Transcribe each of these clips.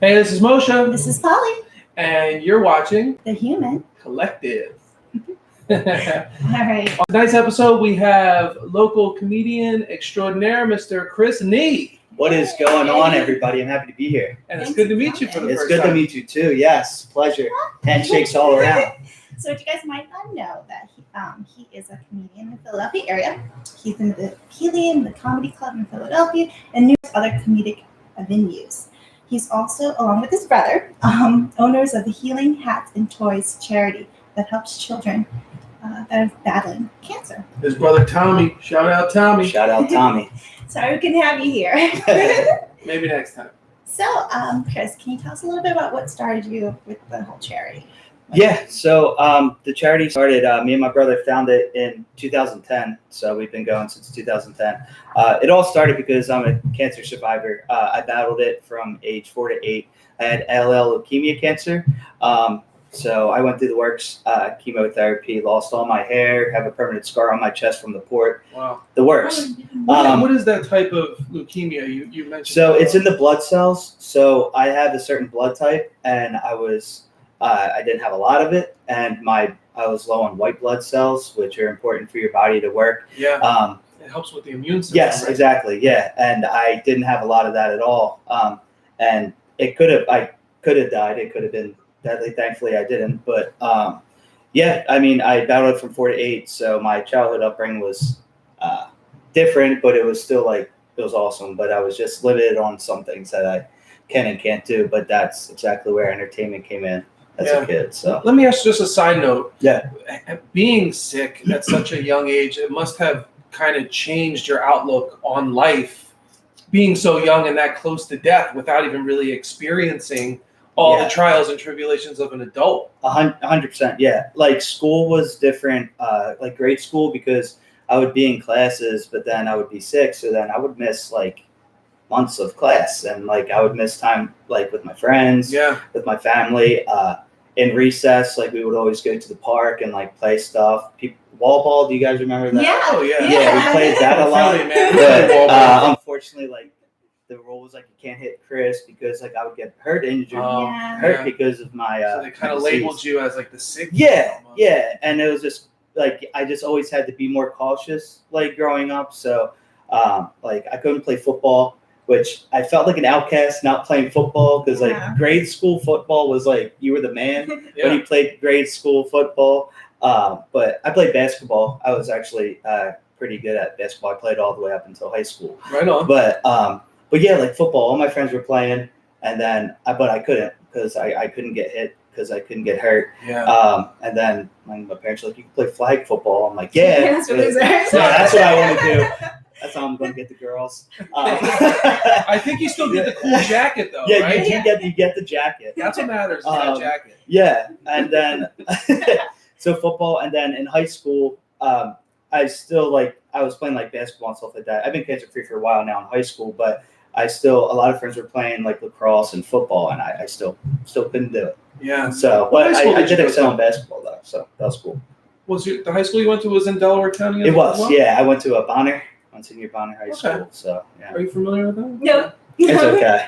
Hey, this is Moshe. This is Polly. And you're watching The Human Collective. All right. On tonight's episode, we have local comedian extraordinaire, Mr. Chris Nee. What is going on, everybody? I'm happy to be here. And it's Thanks good to for meet you for the coming. It's first good time. to meet you, too. Yes, pleasure. Handshakes all around. So you guys might not know that he is a comedian in the Philadelphia area. He's in the Helium, the Comedy Club in Philadelphia, and numerous other comedic venues. He's also, along with his brother, owners of the Healing Hats and Toys charity that helps children that are battling cancer. His brother Tommy. Shout out Tommy. Shout out Tommy. Sorry we couldn't have you here. Maybe next time. So, Chris, can you tell us a little bit about what started you with the whole charity? Yeah, so the charity started, me and my brother founded it in 2010, so we've been going since 2010. It all started because I'm a cancer survivor. I battled it from age 4 to 8. I had ALL leukemia cancer, so I went through the works, chemotherapy, lost all my hair, have a permanent scar on my chest from the port, Wow. the works. What is that type of leukemia you mentioned? So it's in the blood cells, so I have a certain blood type, and I didn't have a lot of it, and I was low on white blood cells, which are important for your body to work. Yeah. It helps with the immune system. Yes, right? exactly. Yeah, and I didn't have a lot of that at all. And I could have died. It could have been deadly. Thankfully, I didn't. But yeah, I mean, I battled from 4 to 8, so my childhood upbringing was different, but it was still it was awesome. But I was just limited on some things that I can and can't do. But that's exactly where entertainment came in as a kid. So let me ask you just a side note. Yeah. Being sick at such a young age, it must have kind of changed your outlook on life, being so young and that close to death without even really experiencing all the trials and tribulations of an adult. 100%. Yeah. Like school was different, like grade school, because I would be in classes, but then I would be sick. So then I would miss months of class, and I would miss time with my friends, with my family. In recess, we would always go to the park and play stuff. Wall ball, do you guys remember that? Yeah. Oh yeah. Yeah, we played that a lot. Really, man. But unfortunately, the rule was you can't hit Chris because I would get hurt, injured, hurt because of my. So they kind of labeled you as the sick. Yeah, yeah, and it was just I just always had to be more cautious growing up. So I couldn't play football, which I felt like an outcast not playing football because grade school football was you were the man when you played grade school football. But I played basketball. I was actually pretty good at basketball. I played all the way up until high school. Right on. But yeah, football, all my friends were playing, and then but I couldn't because I couldn't get hit because I couldn't get hurt. Yeah. And then my parents were you can play flag football. I'm yeah, That's what it is. that's what I want to do. That's how I'm going to get the girls. I think you still get the cool jacket though, yeah, right? you get the jacket. That's what matters, is that jacket. Yeah, and then so football, and then in high school, I still I was playing basketball and stuff like that. I've been cancer free for a while now in high school, but a lot of friends were playing lacrosse and football, and I still couldn't do it. Yeah. So, but I did excel in basketball though, so that was cool. Was the high school you went to was in Delaware County? It was, well? yeah. I went to Bonner, Monsignor Bonner High School. So yeah. Are you familiar with that? No. It's okay.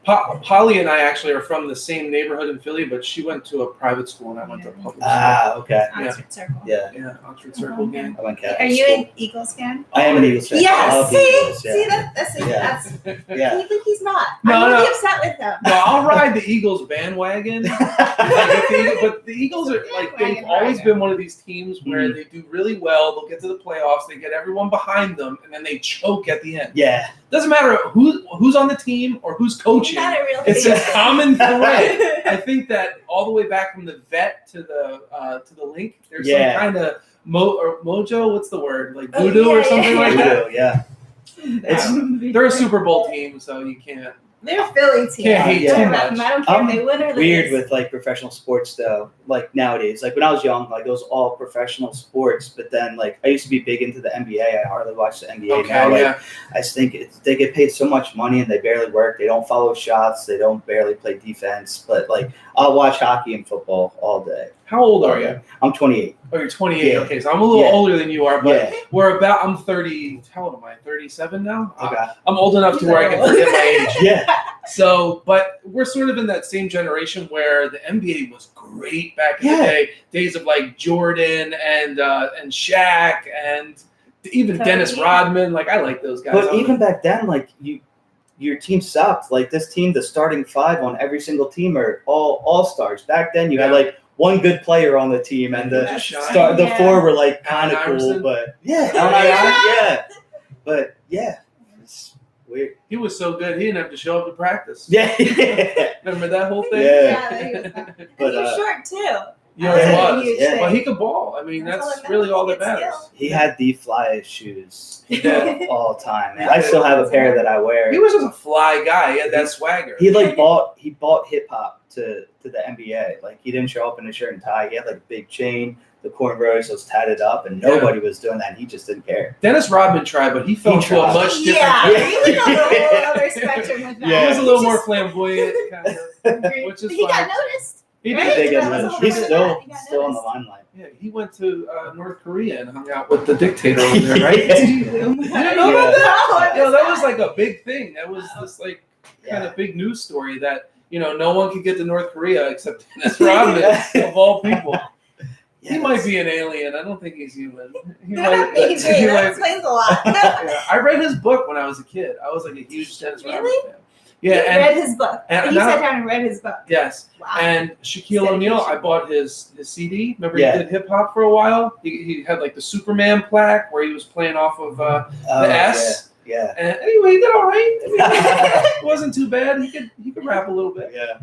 Polly and I actually are from the same neighborhood in Philly, but she went to a private school and I went to a public school. Ah, okay. Oxford Circle. Yeah. Yeah, Oxford Circle gang. I went Catholic Are you school. an Eagles fan? I am an Eagles fan. I Yes. love the Eagles, yeah. See, that's Yeah. Can Yeah. you believe he's not? No, I'm no. really upset with him. No, I'll ride the Eagles bandwagon. But the Eagles are they've always been one of these teams where they do really well. They'll get to the playoffs, they get everyone behind them, and then they choke at the end. Yeah. Doesn't matter who's on the team or who's coaching. Not a real It's thing. a common thread. I think that all the way back from the vet to the link, there's some kind of mojo. What's the word? Voodoo or something like that. Yeah. They're a Super Bowl team, so you can't. They're a Philly team. Can't hate too much. I don't care if they win or lose. Weird with professional sports though. Nowadays, when I was young, it was all professional sports. But then I used to be big into the NBA. I hardly watch the NBA now. I just think they get paid so much money and they barely work. They don't follow shots. They don't barely play defense. But I'll watch hockey and football all day. How old are you? I'm 28. Oh, you're 28. Yeah. Okay, so I'm a little older than you are, but Yeah. I'm 30. How old am I? 37 now? Okay. I'm old enough to where I can forget my age. Yeah. So, but we're sort of in that same generation where the NBA was great back in the Yeah. day, days of like Jordan and Shaq and even Kobe. Dennis Rodman. Like I like those guys. But even back then, like your team sucked. Like this team, the starting five on every single team are all stars. Back then, you had Yeah. like one good player on the team, and the Just shine. the Yeah. four were like kind of Allen cool. Iverson. But yeah, Yeah. yeah. But yeah, it's weird. he was so good, he didn't have to show up to practice. Yeah, yeah. Remember that whole thing? Yeah. he was fun. And But, he was short too. Yeah, That's he a was. huge Yeah. thing. Well, he could ball. I mean, That's all that's that really matters. all He that gets matters. skill. He had the flyest shoes He did. of all time, man. I still have a pair that I wear. He was just a fly guy. He had that swagger. He like bought hip hop to the NBA. Like he didn't show up in a shirt and tie. He had like a big chain, the cornrows was tatted up, and nobody was doing that. And he just didn't care. Dennis Rodman tried, but he fell He into a tried. much different. Yeah, Yeah. he was on the whole other spectrum with that. Yeah. He was a little He more just- flamboyant, kind of. Which is he got fine. noticed. He Right? did. They get That was noticed. a He's whole still lot. He got still on the noticed. limelight. Yeah, he went to North Korea and hung out with the dictator over there, right? Yeah. You didn't know about that? No, Yo, that was like a big thing. That was Wow. this like Yeah. kind of big news story that no one could get to North Korea except Dennis Rodman of all people. He might be an alien. I don't think he's human. He might. Maybe. he That might- explains a lot. yeah. I read his book when I was a kid. I was like a huge Dennis Rodman Really? fan. Yeah, You and read his book. and you now- sat down and read his book. yes, Wow. and Shaquille O'Neal. Dedication. I bought his CD. Remember Yeah. he did hip hop for a while. He had like the Superman plaque where he was playing off of Oh, the S. Yeah. And anyway, he did all right. I mean, it wasn't too bad. He could rap a little bit. Yeah.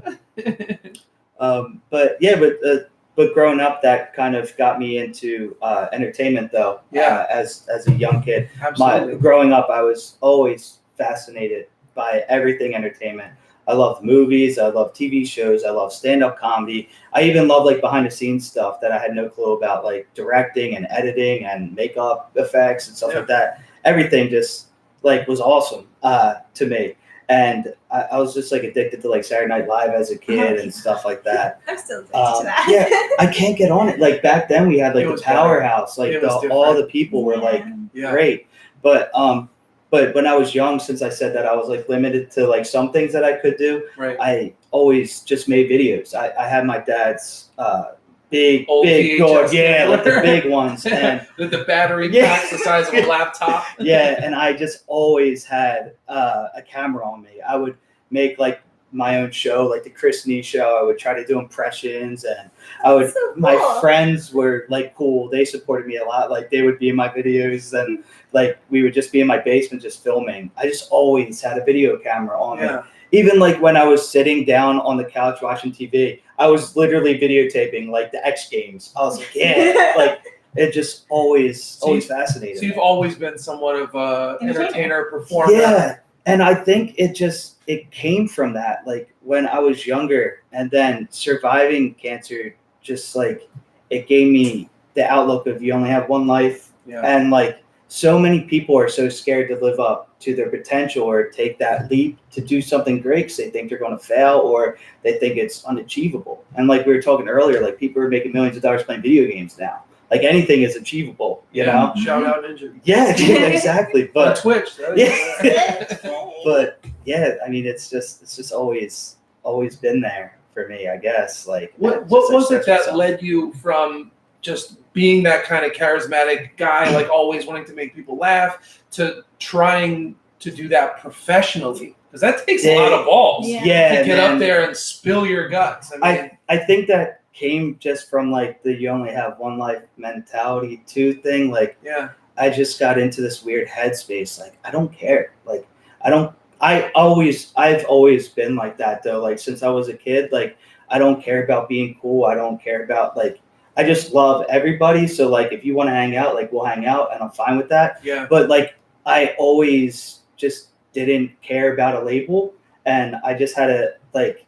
But growing up, that kind of got me into entertainment, though. Yeah. As a young kid, Absolutely. growing up, I was always fascinated by everything entertainment. I loved movies. I loved TV shows. I loved stand-up comedy. I even loved like behind-the-scenes stuff that I had no clue about, like directing and editing and makeup effects and stuff Yeah. like that. Everything just like was awesome to me. And I was just like addicted to like Saturday Night Live as a kid and stuff like that. I'm still addicted to that. Yeah, I can't get on it. Like back then, we had like It the was better. powerhouse. Like It was all different. the people were like Yeah. great. But when I was young, since I said that I was like limited to like some things that I could do, Right. I always just made videos. I had my dad's big Old big VHS yeah, like the camera. big ones, and With the battery Yeah. packs the size of a laptop. yeah, and I just always had a camera on me. I would make like my own show, like the Chris Nee show. I would try to do impressions, and I would. That's so cool. My friends were like cool. They supported me a lot. Like they would be in my videos, and like we would just be in my basement just filming. I just always had a video camera on me. Yeah. Even like when I was sitting down on the couch watching TV, I was literally videotaping like the X Games. I was like, yeah, like it just always fascinated So me. you've always been somewhat of a Entertainer. entertainer, performer. Yeah, and I think it came from that. Like when I was younger, and then surviving cancer, just like it gave me the outlook of you only have one life, Yeah. and like so many people are so scared to live up to their potential or take that leap to do something great because they think they're going to fail or they think it's unachievable. And like we were talking earlier, like people are making millions of dollars playing video games now. Like anything is achievable, you know? Shout out Ninja. Yeah, exactly. On But Twitch. but yeah, I mean, it's just always been there for me, I guess. Like What just, was like, it that myself. led you from just being that kind of charismatic guy, like always wanting to make people laugh, to trying to do that professionally? Because that takes a lot of balls Yeah. Yeah, to get man. up there and spill your guts. I mean, I think that came just from like the you only have one life mentality too thing. Like yeah, I just got into this weird headspace. Like I don't care. Like I've always been like that though. Like since I was a kid, like I don't care about being cool. I don't care about like I just love everybody. So like if you want to hang out, like we'll hang out and I'm fine with that. yeah. But like I always just didn't care about a label, and I just had a like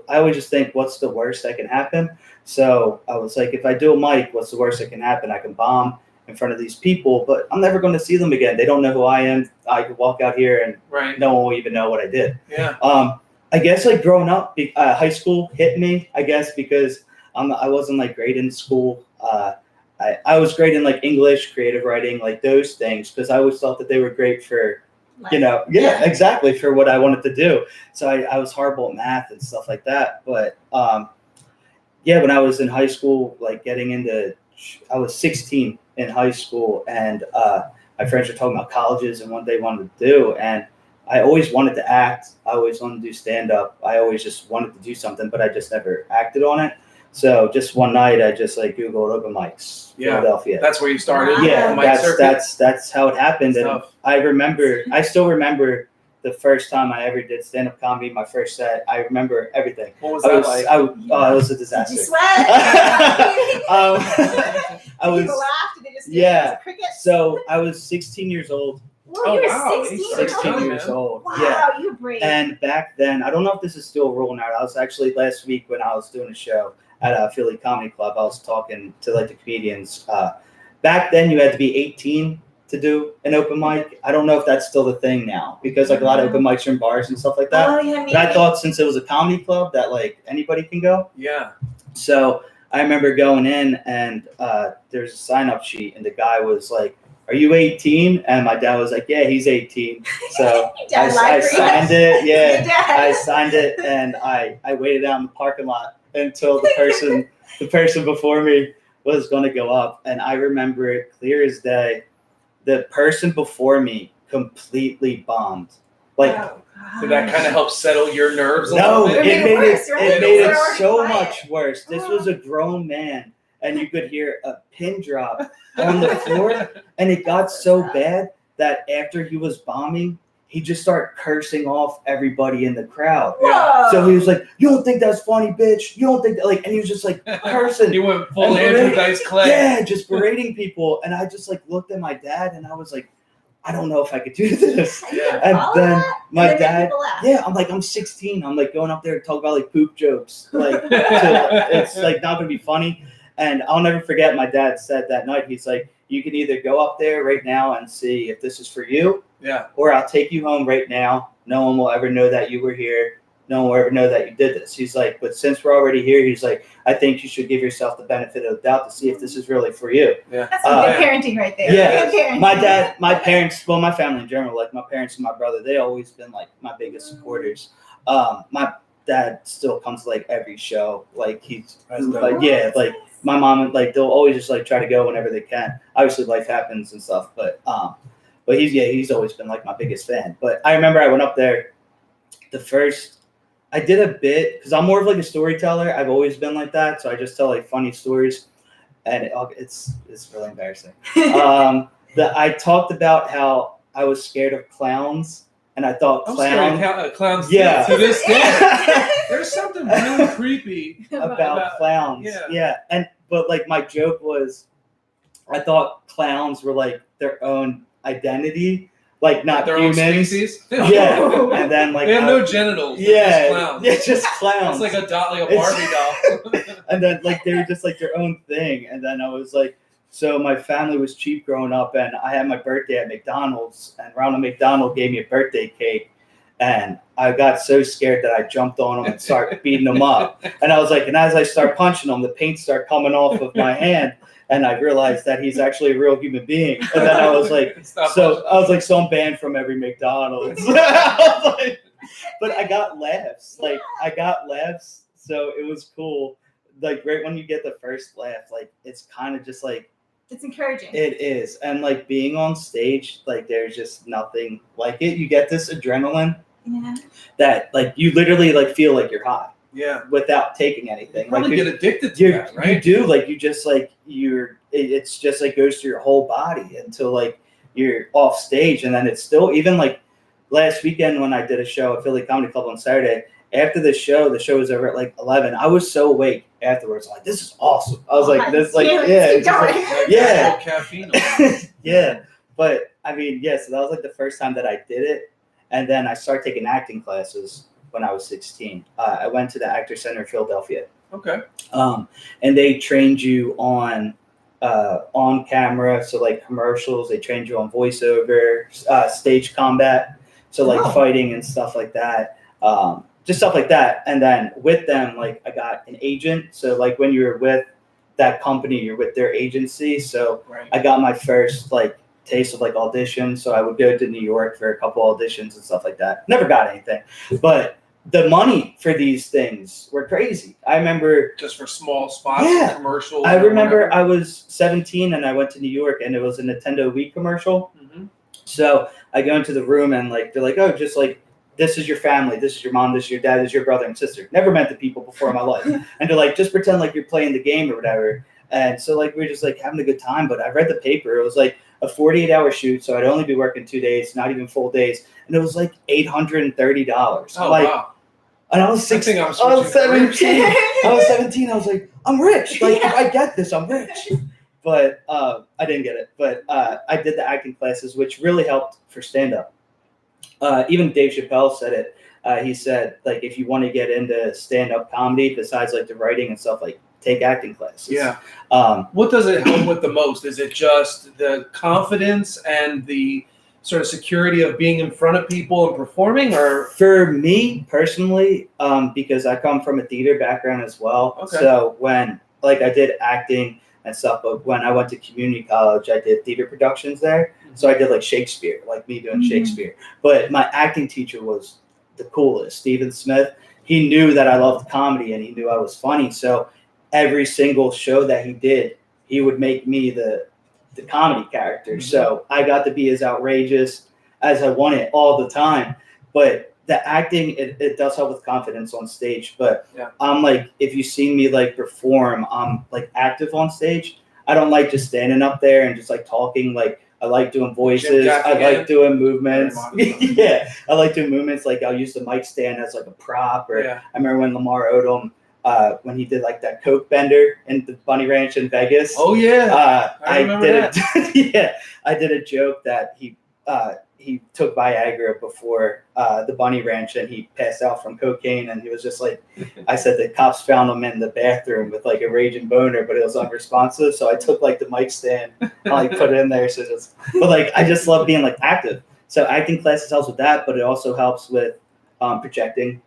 I would just think what's the worst that can happen. So I was like, if I do a mic, what's the worst that can happen? I can bomb in front of these people, but I'm never going to see them again. They don't know who I am. I could walk out here and Right. no one will even know what I did. Yeah. I guess like growing up, high school hit me, I guess, because I wasn't like great in school. I was great in like English, creative writing, like those things, because I always thought that they were great for you know, exactly, for what I wanted to do. So I was horrible at math and stuff like that. But yeah, when I was in high school, like I was 16 in high school, and my friends were talking about colleges and what they wanted to do. And I always wanted to act. I always wanted to do stand-up. I always just wanted to do something, but I just never acted on it. So just one night, I just like Googled open mics, Philadelphia. That's where you started. Wow. Yeah, the mic circuit? that's how it happened. And Tough. I still remember the first time I ever did stand-up comedy, my first set. I remember everything. What was I that was, like? it was a Did disaster. you sweat? I was, People laughed and they just yeah. crickets. so I was 16 years old. Whoa, Oh, you were wow. 16. 16 young, years man. old. Wow, Yeah. you're brave. And back then, I don't know if this is still a rule now. I was actually last week when I was doing a show at a Philly Comedy Club. I was talking to like the comedians. Back then, you had to be 18 to do an open mic. I don't know if that's still the thing now, because like a lot of open mics are in bars and stuff like that. Oh, yeah, But I thought since it was a comedy club that like anybody can go. Yeah. So I remember going in, and there's a sign-up sheet, and the guy was like, "Are you 18?" And my dad was like, "Yeah, he's 18." So I signed it. Yeah, I signed it, and I waited out in the parking lot until the person before me was going to go up. And I remember it clear as day. The person before me completely bombed. Like, Did that kind of help settle your nerves a no, little it bit? made worse, it, right? it made it It's so quiet. much worse. This was a grown man, and you could hear a pin drop on the floor, and it got so bad that after he was bombing, he just started cursing off everybody in the crowd. Whoa. So he was like, "You don't think that's funny, bitch? You don't think that?" Like, and he was just like cursing. He went full And Andrew then- Dice Clay. Yeah, just berating people. And I just like looked at my dad, and I was like, I don't know if I could do this. Yeah. And Follow then that? my And then dad, people laugh. yeah, I'm like, I'm 16. I'm like going up there to talk about like poop jokes. Like, it's like not gonna be funny. And I'll never forget, my dad said that night, he's like, "You can either go up there right now and see if this is for you, Yeah. or I'll take you home right now. No one will ever know that you were here. No one will ever know that you did this." He's like, "But since we're already here," he's like, "I think you should give yourself the benefit of the doubt to see if this is really for you." That's some good parenting right there. yeah. Good parenting. My parents, well, my family in general, like my parents and my brother, they always been like my biggest supporters. My dad still comes to like every show. Like he's That's dope. like, yeah, like my mom, like they'll always just like try to go whenever they can. Obviously life happens and stuff, but he's always been like my biggest fan. But I remember I went up there I did a bit because I'm more of like a storyteller. I've always been like that. So I just tell like funny stories, and it's really embarrassing. I talked about how I was scared of clowns, and I thought I'm scared of clowns Yeah. to this day. There's something really creepy. about clowns. yeah. But like my joke was, I thought clowns were like their own identity, like not Their own humans. species. Yeah, and then like They have no genitals. They're yeah, just clowns. yeah, just clowns. It's like a Barbie It's- doll. And then like they were just like their own thing. And then I was like, so my family was cheap growing up, and I had my birthday at McDonald's, and Ronald McDonald gave me a birthday cake, and I got so scared that I jumped on him and started beating him up. And I was like, and as I start punching him, the paint started coming off of my hand, and I realized that he's actually a real human being. And then I was like, so I'm banned from every McDonald's. I was like, but I got laughs. Like I got laughs, so it was cool. Like right when you get the first laugh, like it's kind of just like It's encouraging. it is. And like being on stage, like there's just nothing like it. You get this adrenaline Yeah. that like you literally like feel like you're high Yeah. without taking anything. Probably Like get addicted to you that, right? you do, like you just like it's just like goes through your whole body until like you're off stage. And then it's still, even like last weekend when I did a show at Philly Comedy Club on Saturday, after the show was over at like 11. I was so awake afterwards. I'm like, this is awesome. I was like, this, like, yeah, Keep just, like, going. yeah. No caffeine. on. yeah. But I mean, yeah, so that was like the first time that I did it. And then I started taking acting classes when I was 16. I went to the Actor Center in Philadelphia. Okay. And they trained you on camera, so like commercials. They trained you on voiceover, stage combat, so like Oh. fighting and stuff like that. Just stuff like that. And then with them, like I got an agent. So like when you're with that company, you're with their agency. So Right. I got my first like taste of like auditions. So I would go to New York for a couple auditions and stuff like that. Never got anything, but the money for these things were crazy. I remember Just for small spots, Yeah. commercials. I or remember whatever. I was 17 and I went to New York and it was a Nintendo Wii commercial. Mhm. So I go into the room and like they're like, oh, just like this is your family, this is your mom, this is your dad, this is your brother and sister. Never met the people before in my life. And they're like, just pretend like you're playing the game or whatever. And so like we're just like having a good time. But I read the paper. It was like a 48-hour shoot, so I'd only be working 2 days, not even full days. And it was like $830. Oh like, wow! and I was I think 16. I'm I was switching 17. I was 17. I was like, I'm rich. Like if I get this, I'm rich. But I didn't get it. But I did the acting classes, which really helped for stand-up. Even Dave Chappelle said it. He said, like, if you want to get into stand-up comedy, besides like the writing and stuff, like take acting classes. Yeah. Um, What does it help with the most? Is it just the confidence and the sort of security of being in front of people and performing, or For me personally, because I come from a theater background as well. Okay. So when like I did acting and stuff, but when I went to community college, I did theater productions there. So I did like Shakespeare, like me doing Mhm. Shakespeare. But my acting teacher was the coolest, Stephen Smith. He knew that I loved comedy and he knew I was funny. So every single show that he did, he would make me the comedy character. Mhm. So I got to be as outrageous as I wanted all the time. But the acting, it does help with confidence on stage. But Yeah. I'm like, if you see me like perform, I'm like active on stage. I don't like just standing up there and just like talking. Like I like doing voices. Jackie I like Ann. doing movements. Very modest. Yeah, I like doing movements. Like I'll use the mic stand as like a prop. Or yeah, I remember when Lamar Odom, when he did like that Coke bender in the Bunny Ranch in Vegas. oh yeah, I remember did yeah, I did a joke that he took Viagra before the Bunny Ranch and he passed out from cocaine and he was just like, I said the cops found him in the bathroom with like a raging boner, but it was unresponsive. So I took like the mic stand, I like put it in there. So just, but like I just love being like active. So acting classes helps with that, but it also helps with projecting.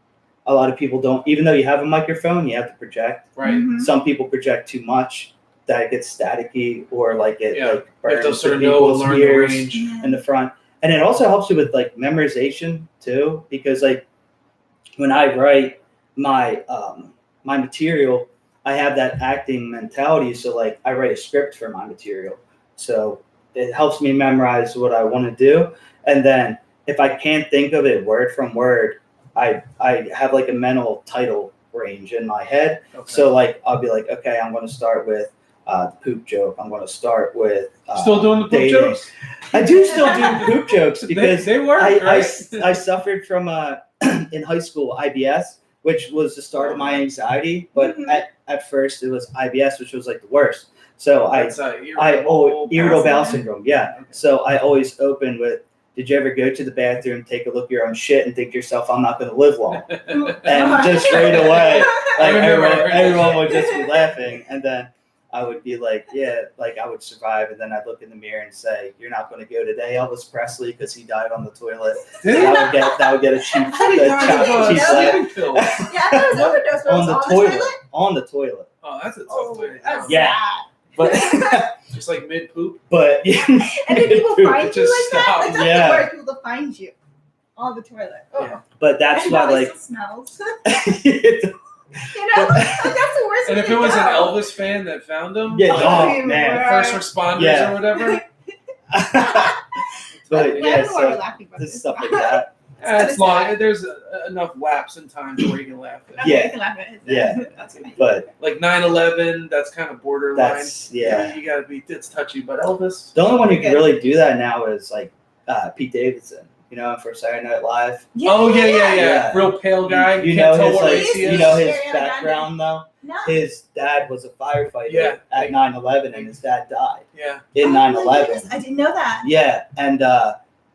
A lot of people don't, even though you have a microphone, you have to project. right. Mhm. Some people project too much, that it gets staticky or like it Yeah. like You have to burns sort the of know and people's learn the ears range. Yeah. in the front. And it also helps you with like memorization too, because like when I write my my material, I have that acting mentality. So like I write a script for my material. So it helps me memorize what I want to do. And then if I can't think of it word from word, I have like a mental title range in my head. Okay. So like I'll be like, okay, I'm going to start with the poop joke. I'm going to start with Still doing the poop dating. jokes? I do still do poop jokes because they work, I right? suffered from in high school IBS, which was the start of my anxiety. But Mhm. at first it was IBS, which was like the worst. So That's, irritable bowel syndrome. syndrome. Yeah. Okay. So I always open with, did you ever go to the bathroom, take a look at your own shit, and think to yourself, I'm not going to live long? And just right away, like remember everyone would just be laughing, and then I would be like, yeah, like I would survive, and then I'd look in the mirror and say, you're not going to go today, Elvis Presley, because he died on the toilet. Did he? That would get a cheap, How did he die of cheap no. slap sleeping pills? Yeah, I thought it was overdose, but it on was the toilet. On the toilet, Oh, that's a tough Oh, way. that's Yeah. but Just like mid poop. but And then people find It you just like that. stopped. Like that's Yeah. the word, people to find you on the toilet. Oh. Yeah. but that's And why probably like. still smells. You know, like, that's the worst. And way if to it was an go. Elvis fan that found him, Yeah, like, oh, man. Right. first responders Yeah. or whatever, But I yeah, don't know why we're so laughing about this this. stuff like that. it's long. There's enough lapse in time where you can laugh at. Okay, Yeah. you can laugh at it. Yeah. That's fine. But Like 9/11, that's kind of borderline. that's yeah. You gotta be. It's touchy, but Elvis. The only one who Pretty can good. really do that now is like Pete Davidson. You know, for Saturday Night Live. Oh yeah. Yeah. Real pale guy. You can't know tell his what like, race he you is. know his Ariana background though. No. His dad was a firefighter Yeah. at 9/11, and his dad died Yeah. in Oh my 9/11. goodness, I didn't know that. Yeah, and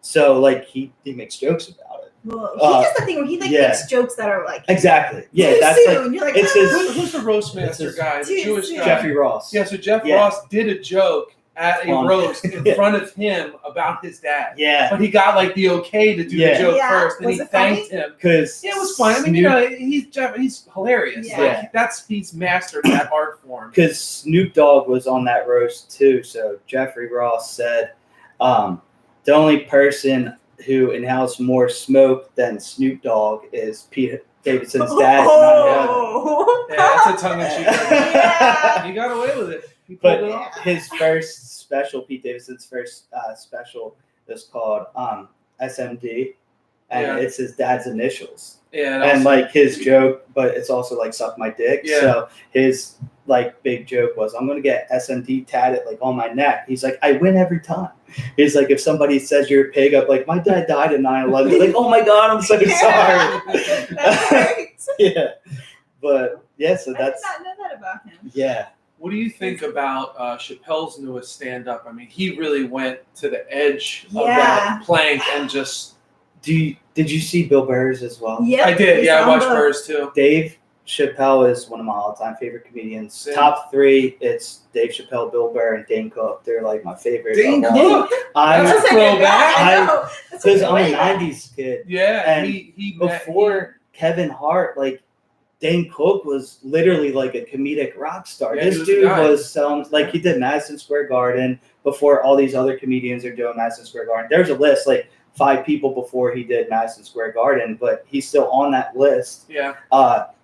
so like he makes jokes about it. Well, he Uh, does the thing where he like yeah. makes jokes that are like Exactly. Yeah, too that's soon. like You're like, it's his- Who's the roast It's master his- guy? The Too Jewish soon. guy. Jeffrey Ross. Yeah. So Jeff Yeah. Ross did a joke at a On- roast in Yeah. front of him about his dad. Yeah, But he got like the okay to do Yeah. the joke Yeah. first, and Was he it funny? thanked him. because Yeah, it was fun. I mean, you know, he's hilarious. Yeah. Like he's mastered that art form. because Snoop Dogg was on that roast too. So Jeffrey Ross said The only person who inhales more smoke than Snoop Dogg is Pete Davidson's dad. Oh. Yeah, that's a tongue-in-cheek. Yeah. He got away with it. He But pulled it off. his first special, Pete Davidson's first special, is called SMD, and Yeah. it's his dad's initials. Yeah, and And also- like his joke, but it's also like suck my dick. Yeah. So his like big joke was, I'm gonna get SMD tatted like on my neck. He's like, I win every time. He's like, if somebody says you're a pig, I'm like, my dad died in 9/11. He's like, oh my god, I'm so sorry. That's great. Yeah, but yeah, so I did that's not know that about him. yeah. What do you think about Chappelle's newest stand-up? I mean, he really went to the edge of Yeah. that plank and just. Did you see Bill Burr's as well? Yep, I did. he's Yeah, I on watched both. Burrs too. Dave Chappelle is one of my all-time favorite comedians. Same. Top 3, it's Dave Chappelle, Bill Burr, and Dane Cook. They're like my favorite. Dane of all. Cook. I'm That's a That's a good throwback. guy. I know. That's a because good I'm a way back. '90s kid. Yeah, And he Before Kevin Hart, like Dane Cook was literally like a comedic rock star. Yeah, he This was the dude guy. was like he did Madison Square Garden before all these other comedians are doing Madison Square Garden. There's a list like 5 people before he did Madison Square Garden, but he's still on that list. Yeah,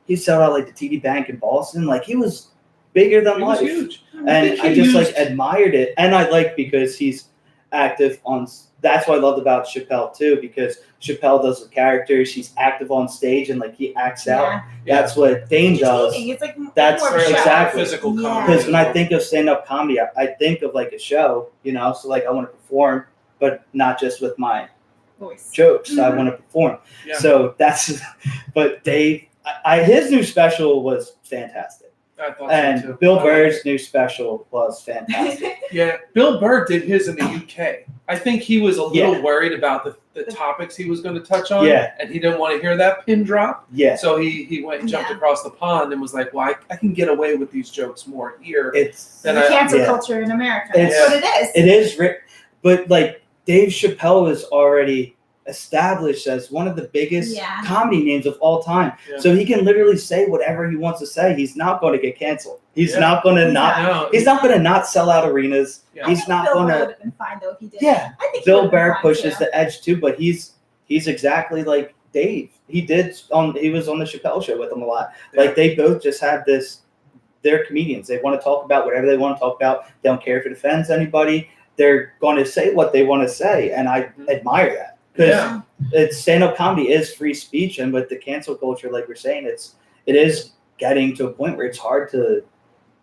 He sold out like the TD Bank in Boston. Like he was bigger than he was life. huge. And think I he just used- like admired it, and I like because he's active on. That's what I loved about Chappelle too, because Chappelle does the characters. He's active on stage and like he acts out. Yeah. That's what Dane does. Entertaining. It's like That's more of a Very show. exactly. physical Yeah. comedy. Because when I think of stand-up comedy, I think of like a show, you know. So like I want to perform, but not just with my Voice. jokes. I Mhm. want to perform. Yeah. So that's. But Dave, his new special was fantastic. I thought so And too. Bill I liked Burr's it. new special was fantastic. Yeah, Bill Burr did his in the UK. I think he was a little Yeah. worried about the topics he was going to touch on. Yeah. And he didn't want to hear that pin drop. Yeah, So he went and jumped Yeah. across the pond and was like, well, I can get away with these jokes more here. it's Then the I- cancel yeah. culture in America. It's- That's what it is. it is, but like Dave Chappelle is already established as one of the biggest Yeah. comedy names of all time. Yeah. So he can literally say whatever he wants to say. He's not going to get canceled. He's Yeah. not going to He's not. No, He's not going to not sell out arenas. Yeah. He's I think not Bill going Burr to. would have been fine though if he did. Yeah, I think he Bill would have been Burr fine, pushes too. the edge too, but he's exactly like Dave. He was on the Chappelle show with him a lot. Yeah. Like they both just have this. They're comedians. They want to talk about whatever they want to talk about. They don't care if it offends anybody. They're going to say what they want to say, and I Mhm. admire that because Yeah. it's stand-up comedy is free speech, and with the cancel culture, like we're saying, it is getting to a point where it's hard to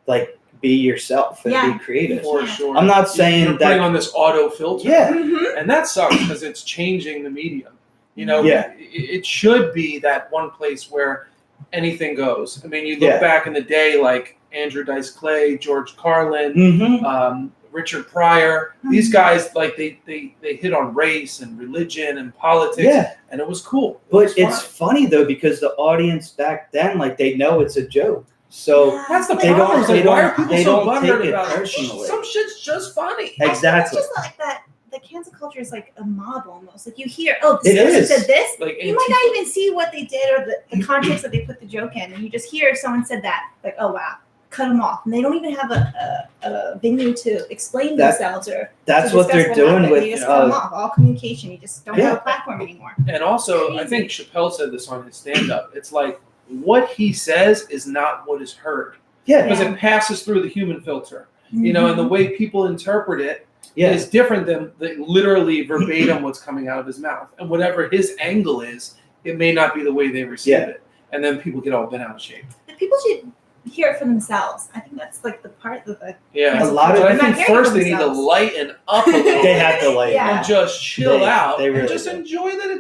like be yourself and Yeah. be creative. For Yeah. sure. I'm not saying You're that- putting on this auto filter. Yeah. Mhm. And that sucks because it's changing the medium. You know, Yeah. it should be that one place where anything goes. I mean, you look Yeah. back in the day, like Andrew Dice Clay, George Carlin, Mm-hmm. Richard Pryor. These Mhm. guys, like they hit on race and religion and politics, Yeah, and it was cool. It but was it's fun. funny though because the audience back then, like they know it's a joke, so Yeah. That's the They problem. don't- It's like, they why don't- are people they so don't butthurt take it about personally. Some shit's just funny. I think Exactly. It's just like that. The cancel culture is like a mob almost. Like you hear, oh, It this person is. said this. Like You might not even see what they did or the context that they put the joke in, and you just hear if someone said that, like, oh wow, cut them off, and they don't even have a venue to explain That- themselves or that's to what discuss they're doing happened. with. You just cut them off. All communication. You just don't Yeah. have a platform anymore. And also, I think Chappelle said this on his stand-up. It's like what he says is not what is heard Yeah, because Yeah. it passes through the human filter. You know, and the way people interpret it yeah, is different than literally verbatim what's coming out of his mouth. And whatever his angle is, it may not be the way they receive Yeah. it. And then people get all bent out of shape. But people should hear it for themselves. I think that's like the part of the Yeah. A lot of- But I They're not think hearing first it they need to themselves. lighten up a little they have to like. Yeah. and just chill They- out they really and just do. enjoy that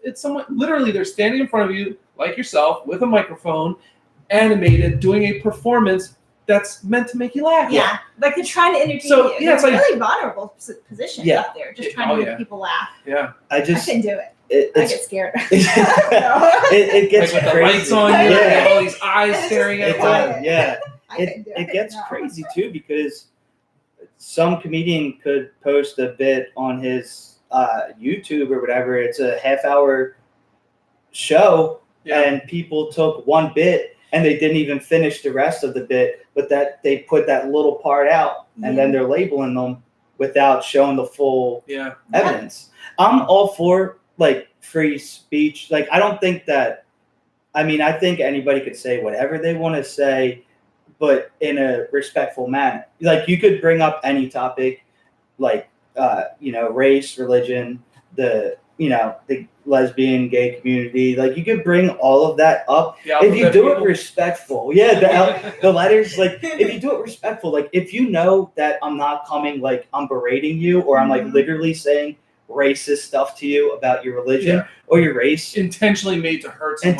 it's someone literally they're standing in front of you like yourself with a microphone, animated, doing a performance that's meant to make you laugh. yeah, like they're trying to entertain So, you. yeah, it's It's a like- really vulnerable position Yeah. up there, just Yeah, trying oh, to make yeah. people laugh. Yeah. I I just couldn't do it. it, I it's get scared. it Like gets with the crazy. lights on you Yeah. and all these eyes staring at It you. does, yeah. I It, couldn't do it gets no. crazy too because some comedian could post a bit on his YouTube or whatever. It's a half-hour show, Yeah. and people took one bit and they didn't even finish the rest of the bit, but that they put that little part out, and then they're labeling them without showing the full Yeah. evidence. I'm all for like free speech. Like I don't think that. I mean, I think anybody could say whatever they want to say, but in a respectful manner. Like you could bring up any topic, like race, religion, the lesbian, gay community. Like you could bring all of that up if you do it respectful. Yeah, the letters. Like if you do it respectful. Like if you know that I'm not coming, like I'm berating you, or I'm like literally saying racist stuff to you about your religion or your race, intentionally made to hurt someone.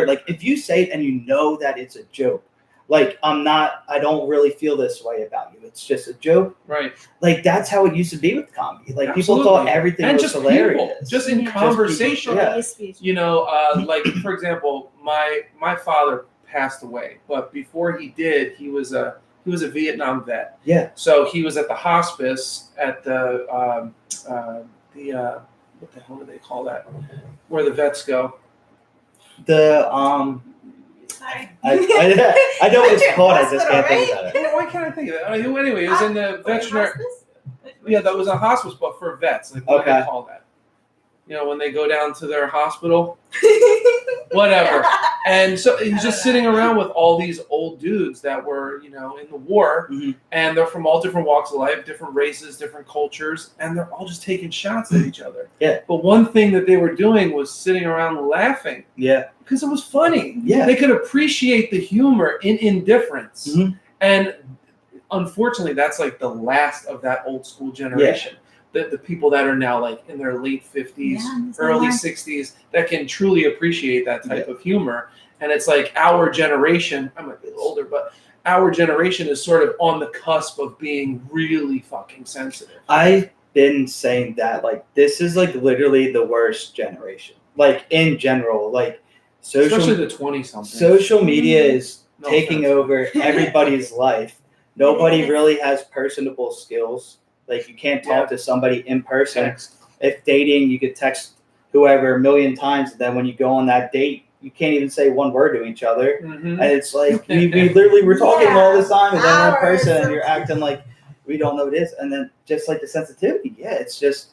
Like if you say it and you know that it's a joke, like I don't really feel this way about you, it's just a joke, right? Like that's how it used to be with comedy. Like Absolutely. people thought everything and was just hilarious, people, just in conversation. Like for example, my father passed away, but before he did, he was a Vietnam vet. Yeah. So he was at the hospice at the what the hell do they call that? Where the vets go? Sorry. I know what it's called. I just can't think about it. Yeah, why can't I think of that? Anyway, it was in the veterinary. Yeah, that was a hospice, but for vets. Like what do they call that? When they go down to their hospital, whatever. And so he's just sitting around with all these old dudes that were, in the war, and they're from all different walks of life, different races, different cultures, and they're all just taking shots at each other. Yeah. But one thing that they were doing was sitting around laughing. Yeah. Because it was funny. Yeah. They could appreciate the humor in indifference. And unfortunately, that's like the last of that old school generation. Yeah. The people that are now like in their late 50s, early 60s, that can truly appreciate that type of humor. And it's like our generation, I might be a little older, but our generation is sort of on the cusp of being really fucking sensitive. I've been saying that, like, this is like literally the worst generation. Like in general, like especially the 20-somethings. Social media is taking over everybody's life. Nobody really has personable skills. Like you can't talk to somebody in person. Text. If dating, you could text whoever a million times. And then when you go on that date, you can't even say one word to each other. And it's like, we literally were talking all this time. And then we're in person and you're acting like we don't know this. And then just like the sensitivity. Yeah, it's just,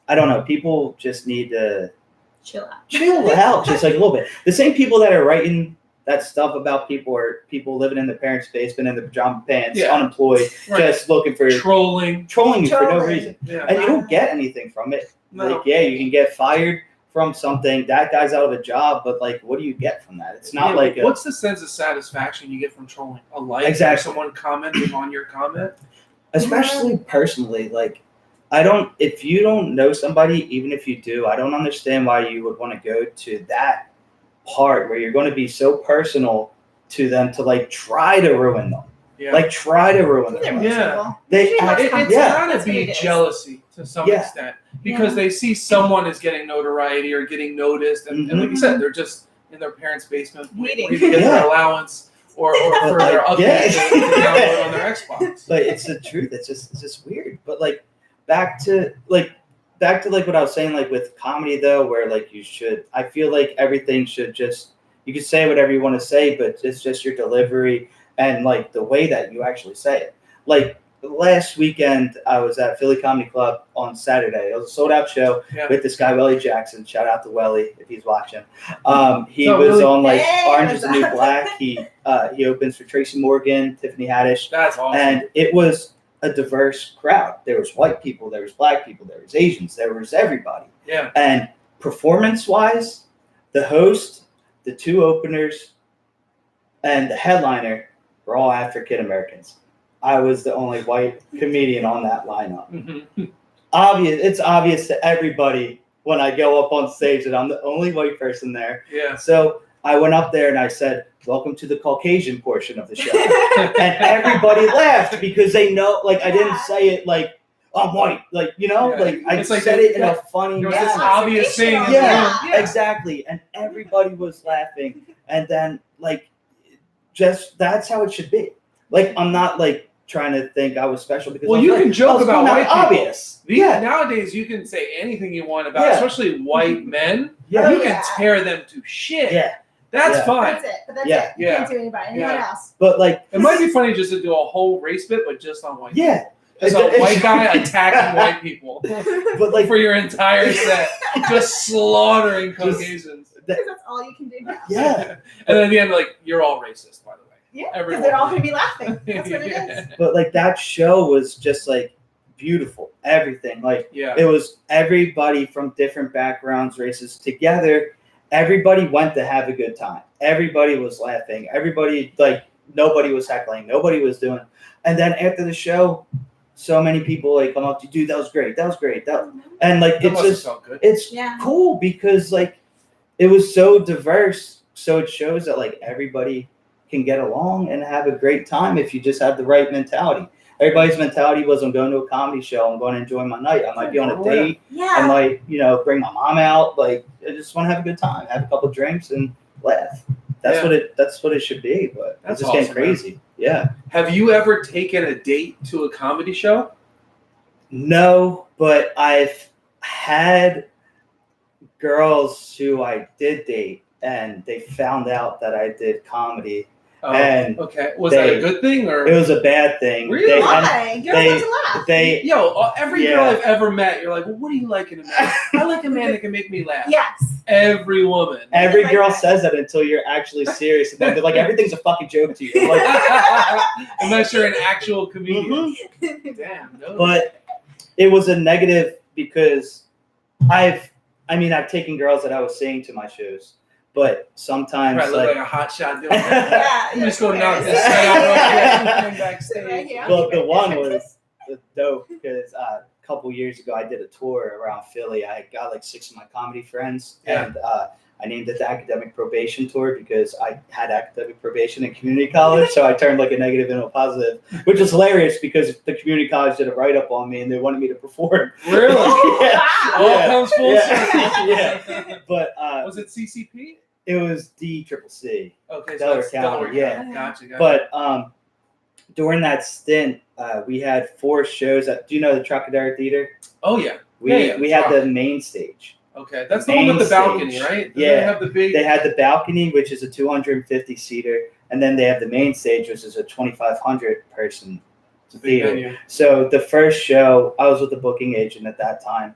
I don't know. People just need to chill out. Just like a little bit. The same people that are writing that stuff about people living in their parents' basement in their pajama pants, unemployed, just looking for trolling you for no reason. Yeah. And you don't get anything from it. No. Like, you can get fired from something. That guy's out of a job, but like, what do you get from that? It's not like what's the sense of satisfaction you get from trolling? A like, or someone commenting on your comment? Especially personally, like, if you don't know somebody, even if you do, I don't understand why you would want to go to that part where you're going to be so personal to them to like try to ruin them. Yeah. Like try to ruin them. Yeah. It's gotta be jealousy to some extent because they see someone is getting notoriety or getting noticed, and like you said, they're just in their parents' basement waiting to get their allowance or for their updates to download on their Xbox. But it's the truth. It's just weird. But like back to like what I was saying, like with comedy though, where like I feel like everything should just, you can say whatever you want to say, but it's just your delivery and like the way that you actually say it. Like last weekend, I was at Philly Comedy Club on Saturday. It was a sold out show with this guy, Welly Jackson. Shout out to Welly if he's watching. He was on like Orange is the New Black. He opens for Tracy Morgan, Tiffany Haddish. That's awesome. And it was a diverse crowd. There was white people, there was black people, there was Asians, there was everybody. Yeah. And performance-wise, the host, the two openers, and the headliner were all African Americans. I was the only white comedian on that lineup. It's obvious to everybody when I go up on stage that I'm the only white person there. Yeah. So I went up there and I said, "Welcome to the Caucasian portion of the show." And everybody laughed because they know, like, I didn't say it like, I'm white. Like, like I said it in a funny manner. This obvious thing. Yeah, exactly. And everybody was laughing. And then, like, just that's how it should be. Like, I'm not, like, trying to think I was special because you can joke about white people. Obvious. Nowadays, you can say anything you want about, especially white men. Yeah. You can tear them to shit. Yeah. That's fine. That's it. But that's it. You can't do anybody. Anyone else. But like, it might be funny just to do a whole race bit, but just on white. Yeah. As a white guy attacking white people But like, for your entire set, just slaughtering Caucasians. Because that's all you can do now. yeah. And then at the end, like, you're all racist, by the way. Yeah, Everyone. because they're all going to be laughing. That's what it is. But like that show was just like beautiful. Everything. Like Yeah. it was everybody from different backgrounds, races together. Everybody went to have a good time. Everybody was laughing. Everybody, like, nobody was heckling. Nobody was doing. And then after the show, so many people like come up to you, dude, that was great. That was great. And like That it's must have just felt good. it's Yeah. cool because like it was so diverse. So it shows that like everybody can get along and have a great time if you just have the right mentality. Everybody's mentality was, I'm going to a comedy show. I'm going to enjoy my night. I might be on a date. I Yeah. might, bring my mom out. Like, I just want to have a good time, have a couple drinks, and laugh. That's Yeah. what it should be. But That's it's just getting awesome, crazy. Yeah. Have you ever taken a date to a comedy show? No, but I've had girls who I did date, and they found out that I did comedy. Oh, And okay. Was that a they- good thing or? It was a bad thing. Really? They, Why? Girls they- love to laugh. they Yo, every girl Yeah. I've ever met, you're like, well, what do you like in a man? I like a man that can make me laugh. Yes. Every woman. Every Like girl that. says that until you're actually serious, and then they're like, everything's a fucking joke to you. I'm like, Unless you're an actual comedian. mhm. Damn. No. But it was a negative because I've taken girls that I was seeing to my shows, but sometimes Right, look like like a hot shot doing that. Yeah. You just go knock this Yeah. set out real quick and come Right backstage. here. well, the one was dope because a couple years ago I did a tour around Philly. I got like 6 of my comedy friends, Yeah. and I named it the Academic Probation Tour because I had academic probation in community college, so I turned like a negative into a positive, which was hilarious because the community college did a write up on me and they wanted me to perform. Really? Yeah. All Yeah. comes full Yeah. circle. But Was it CCP? it was DCCC. Okay, Delaware that's County, Delaware yeah. County. Gotcha. But during that stint, we had 4 shows at. Do you know the Trocadero Theater? Oh yeah. We Yeah, we the had Troc. the main stage. Okay, that's the one with the Main balcony, stage. right? Yeah. They have the big. They had the balcony, which is a 250 seater, and then they have the main stage, which is a 2,500 person It's a big theater. venue. So the first show, I was with the booking agent at that time,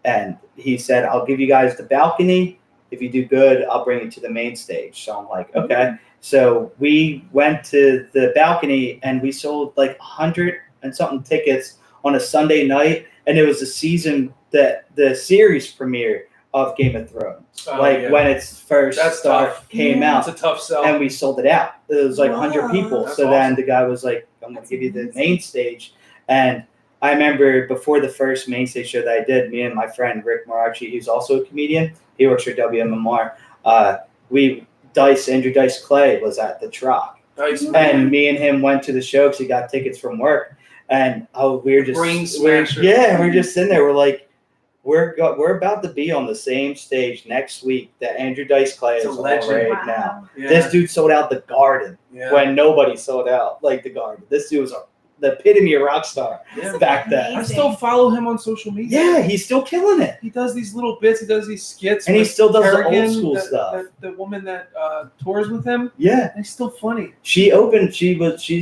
and he said, "I'll give you guys the balcony. If you do good, I'll bring you to the main stage." So I'm like, okay. So we went to the balcony and we sold like 100 and something tickets on a Sunday night, and it was the season that the series premiere of Game of Thrones, Oh, like yeah. when its first That's start tough. came Yeah. out, It's a tough sell. and we sold it out. It was like 100 people. That's So then awesome. the guy was like, "I'm gonna That's give you the amazing. main stage," and I remember before the first main stage show that I did, me and my friend Rick Marachi, who's also a comedian, he works for WMMR. Andrew Dice Clay was at the Troc, Nice. and me and him went to the show because he got tickets from work, and we were just Brain smasher. we're just sitting there. We're like, we're about to be on the same stage next week that Andrew Dice Clay It's a is on legend. right now. Yeah. This dude sold out the Garden Yeah. when nobody sold out like the Garden. This dude was the epitome of rock star Yeah. back then. I still follow him on social media. Yeah, he's still killing it. He does these little bits. He does these skits. And he with still does the old Kerrigan, school stuff. The woman that tours with him. Yeah. And he's still funny. She's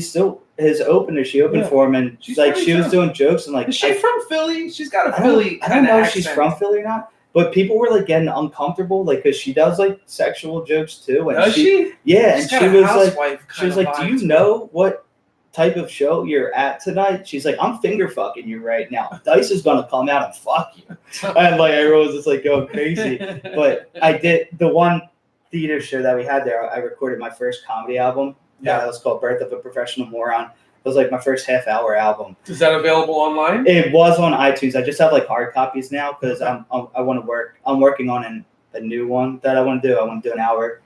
still his opener. She opened Yeah. for him, and She's like funny she was too. doing jokes and like Is she from Philly? She's got a I Philly don't kind of know if accent. she's from Philly or not, but people were like getting uncomfortable, like because she does like sexual jokes too, and Does she? yeah, and She's she got a was like, housewife she was kinda like, "Do vibe you to know what type of show you're at tonight?" She's like, "I'm finger fucking you right now. Dice is gonna come out and fuck you," and like everyone was just like going crazy. But I did the one theater show that we had there. I recorded my first comedy album. Yeah. That was called "Birth of a Professional Moron." It was like my first half-hour album. Is that available online? It was on iTunes. I just have like hard copies now because I want to work. I'm working on a new one that I want to do. I want to do an hour,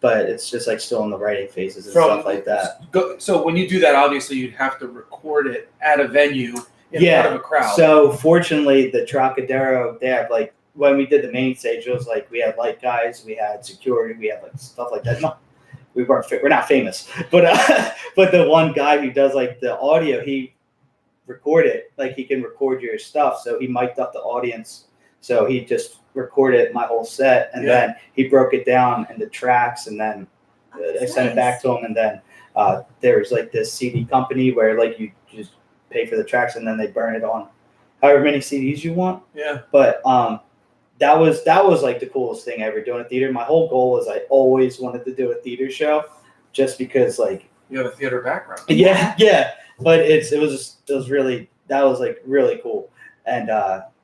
but it's just like still in the writing phases and stuff like that. So when you do that, obviously you'd have to record it at a venue in front of a crowd. So fortunately, the Trocadero, they have like when we did the main stage, it was like we had light guys, we had security, we had like stuff like that. No, we're not famous, but but the one guy who does like the audio, he recorded like he can record your stuff, so he mic'd up the audience. So he just recorded my whole set, and Yeah. then he broke it down into tracks, and then I sent it back to him, and then There's like this CD company where like you just pay for the tracks and then they burn it on however many CDs you want. Yeah. But that was like the coolest thing ever doing a theater. My whole goal was I always wanted to do a theater show, just because like You have a theater background. yeah. But it was really, that was like really cool. And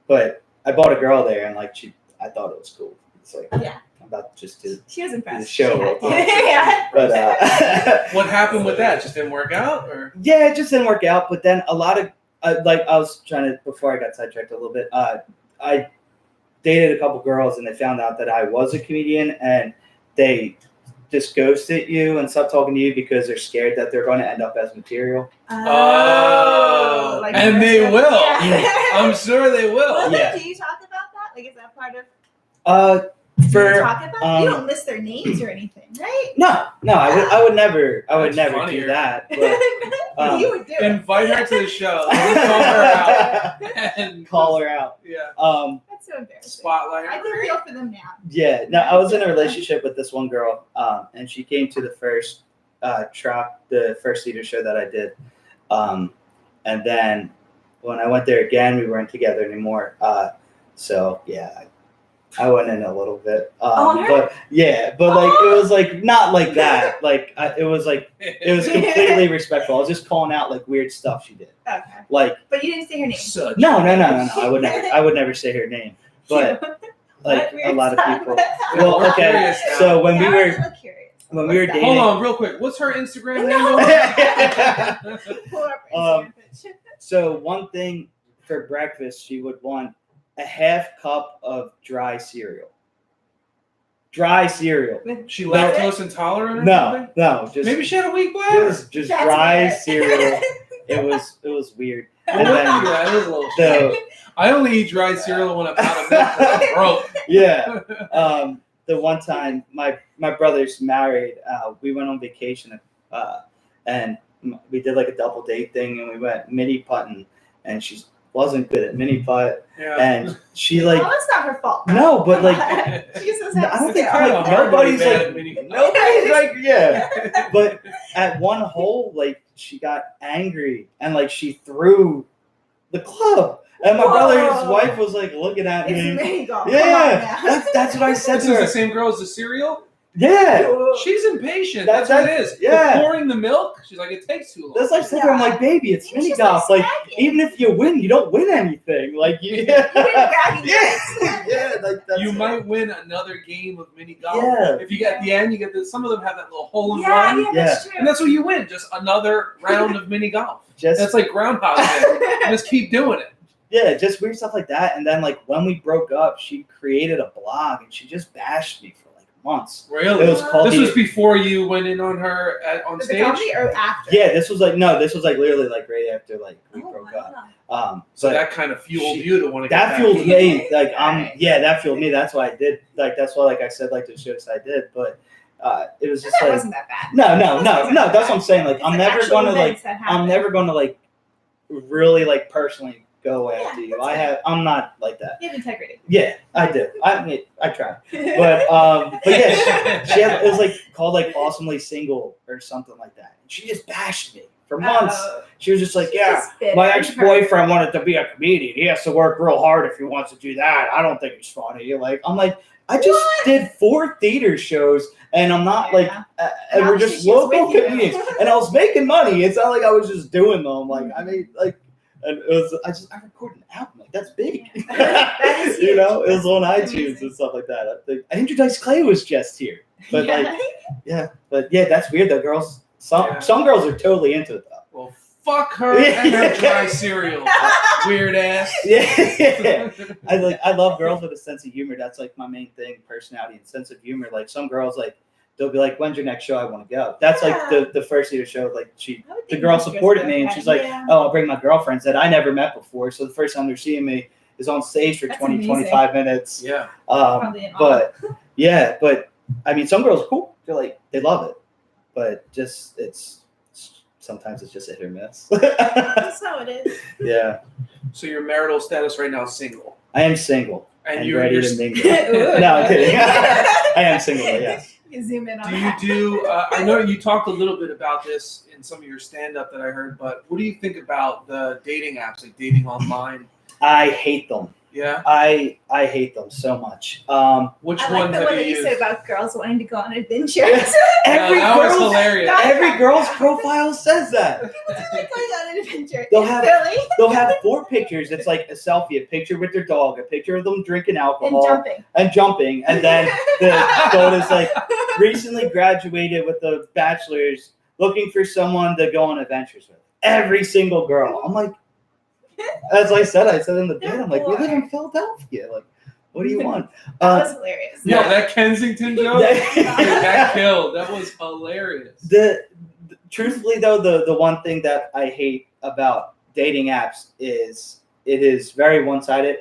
but I bought a girl there and like I thought it was cool. It's like Yeah. I'm about just to She was impressed. show She had real to. quick. Yeah. but What happened with that? Just didn't work out, or yeah, it just didn't work out. But then a lot of like I was trying to, before I got sidetracked a little bit, I dated a couple girls and they found out that I was a comedian and they just ghosted you and stopped talking to you because they're scared that they're going to end up as material. Oh, like and they first- will. Yeah. I'm sure they will. Well, Yeah. do you talk about that? Like, is that part of? For Do you talk about? You don't list their names or anything, right? no, I would never That's do funnier. that. But, you would do it. Invite her to the show. Let's call her out and call her out. Yeah. That's so embarrassing. Spotlight. I can feel for them now. Yeah, no, I was in a relationship with this one girl, and she came to the first the first theater show that I did, and then when I went there again, we weren't together anymore. So yeah, I went in a little bit, On her? but yeah, but like it was like not like that. Like it was completely respectful. I was just calling out like weird stuff she did. Okay, Like but you didn't say her name. Such. no, I would never say her name. But like a lot of people. Well, We're okay. curious now. So when Now we I'm a were little curious. dating, Hold on, real quick. What's her Instagram No. handle? Pull up her Um, Instagram page. So one thing for breakfast, she would want a half cup of dry cereal. Dry cereal. She lactose intolerant or No, something? no, just Maybe she had a weak it bladder. was just That's dry weird. cereal. It was weird. I And know then that is a little. the I only eat dry cereal when I'm out of milk. 'Cause I'm broke. yeah, the one time my brother's married, we went on vacation, and we did like a double date thing, and we went mini putting, and she wasn't good at mini putt, Yeah. and she like Well, it's not her fault. no, but like She just doesn't I have don't think skill. like nobody's bad like at mini- nobody's like yeah. But at one hole, like she got angry and like she threw the club, and my brother's Whoa. wife was like looking at It's me. mini golf. Yeah, Come on now. that's what I said This to is her. the same girl as the cereal. Yeah, She's impatient. That's- That's, what it is. yeah. The pouring the milk. She's like, it takes too long. that's like I said to her. I'm like, baby, it's She's mini just golf. Like snagging. even if you win, you don't win anything. Like you, You didn't grab your yeah, legs. yeah, like that's you it. might win another game of mini golf. Yeah. If you get at the end, you get some of them have that little hole in Yeah, one. yeah, that's true. And that's what you win. Just another round of mini golf. just That's like Groundhog Day. You just keep doing it. yeah, just weird stuff like that. And then like when we broke up, she created a blog and she just bashed me for like months. Really? It was called This the- was before you went in on her on Was it stage? comedy or after? Yeah, this was like literally like right after like we Oh, broke wow. up. So But that kind of fueled she- you to want to get that back. fueled me. Like Right. that fueled me. That's why I did. Like that's why like I said like the shows I did. But it was just That like wasn't that bad. no. That's what I'm saying. Like It's I'm like never actual gonna like events that I'm happen. never gonna like really like personally go Yeah, after you. that's I'm not like that. You have integrity. Yeah, I do. I try. But yeah, she had, it was like called like awesomely single or something like that. And she just bashed me for months. She was just like, yeah, my ex-boyfriend wanted to be a comedian. He has to work real hard if he wants to do that. I don't think he's funny. Like I'm like, I just What? did 4 theater shows and I'm not like, and Now we're she- just she's local with you. comedians, and I was making money. It's not like I was just doing them. Like I made like, and it was I recorded an album. Like that's big. That is You know, it was on That's iTunes amazing. and stuff like that. I think Dice Clay was just here, but like, yeah, that's weird though. Girls, Yeah. some girls are totally into it though. Well, fuck her and her dry cereal. Weird ass. Yeah, I love girls with a sense of humor. That's like my main thing, personality and sense of humor. Like some girls, like they'll be like, "When's your next show? I want to go." That's like the first year show. Like the girl supported me, and she's like, "Oh, I'll bring my girlfriends that I never met before." So the first time they're seeing me is on stage for That's 20, amazing. 25 minutes. Yeah. Probably an But yeah, but I mean, some girls are cool. They're like, they love it, but just sometimes it's just hit or miss. That's how it is. Yeah, So your marital status right now is single. I am single And and you're ready you're to mingle. Ooh. No, I'm kidding. I am single, yes. You zoom in on Do you that. do? I know you talked a little bit about this in some of your stand-up that I heard, but what do you think about the dating apps, like dating online? I hate them. Yeah. I hate them so much. Which I one like the have one you that you used? said about girls wanting to go on adventures. Every that was girl's hilarious. every girl's profile says that. People do like going on an adventure. They'll It's have- silly. They'll have 4 pictures. It's like a selfie, a picture with their dog, a picture of them drinking And alcohol jumping. and jumping, and then the quote is like, recently graduated with a bachelor's, looking for someone to go on adventures with. Every single girl. I'm like, as I said in the bed, I'm like, we live in Philadelphia. Like, what do you want? That was hilarious. Yeah, that Kensington joke. That killed. That was hilarious. Truthfully though, the one thing that I hate about dating apps is it is very one-sided.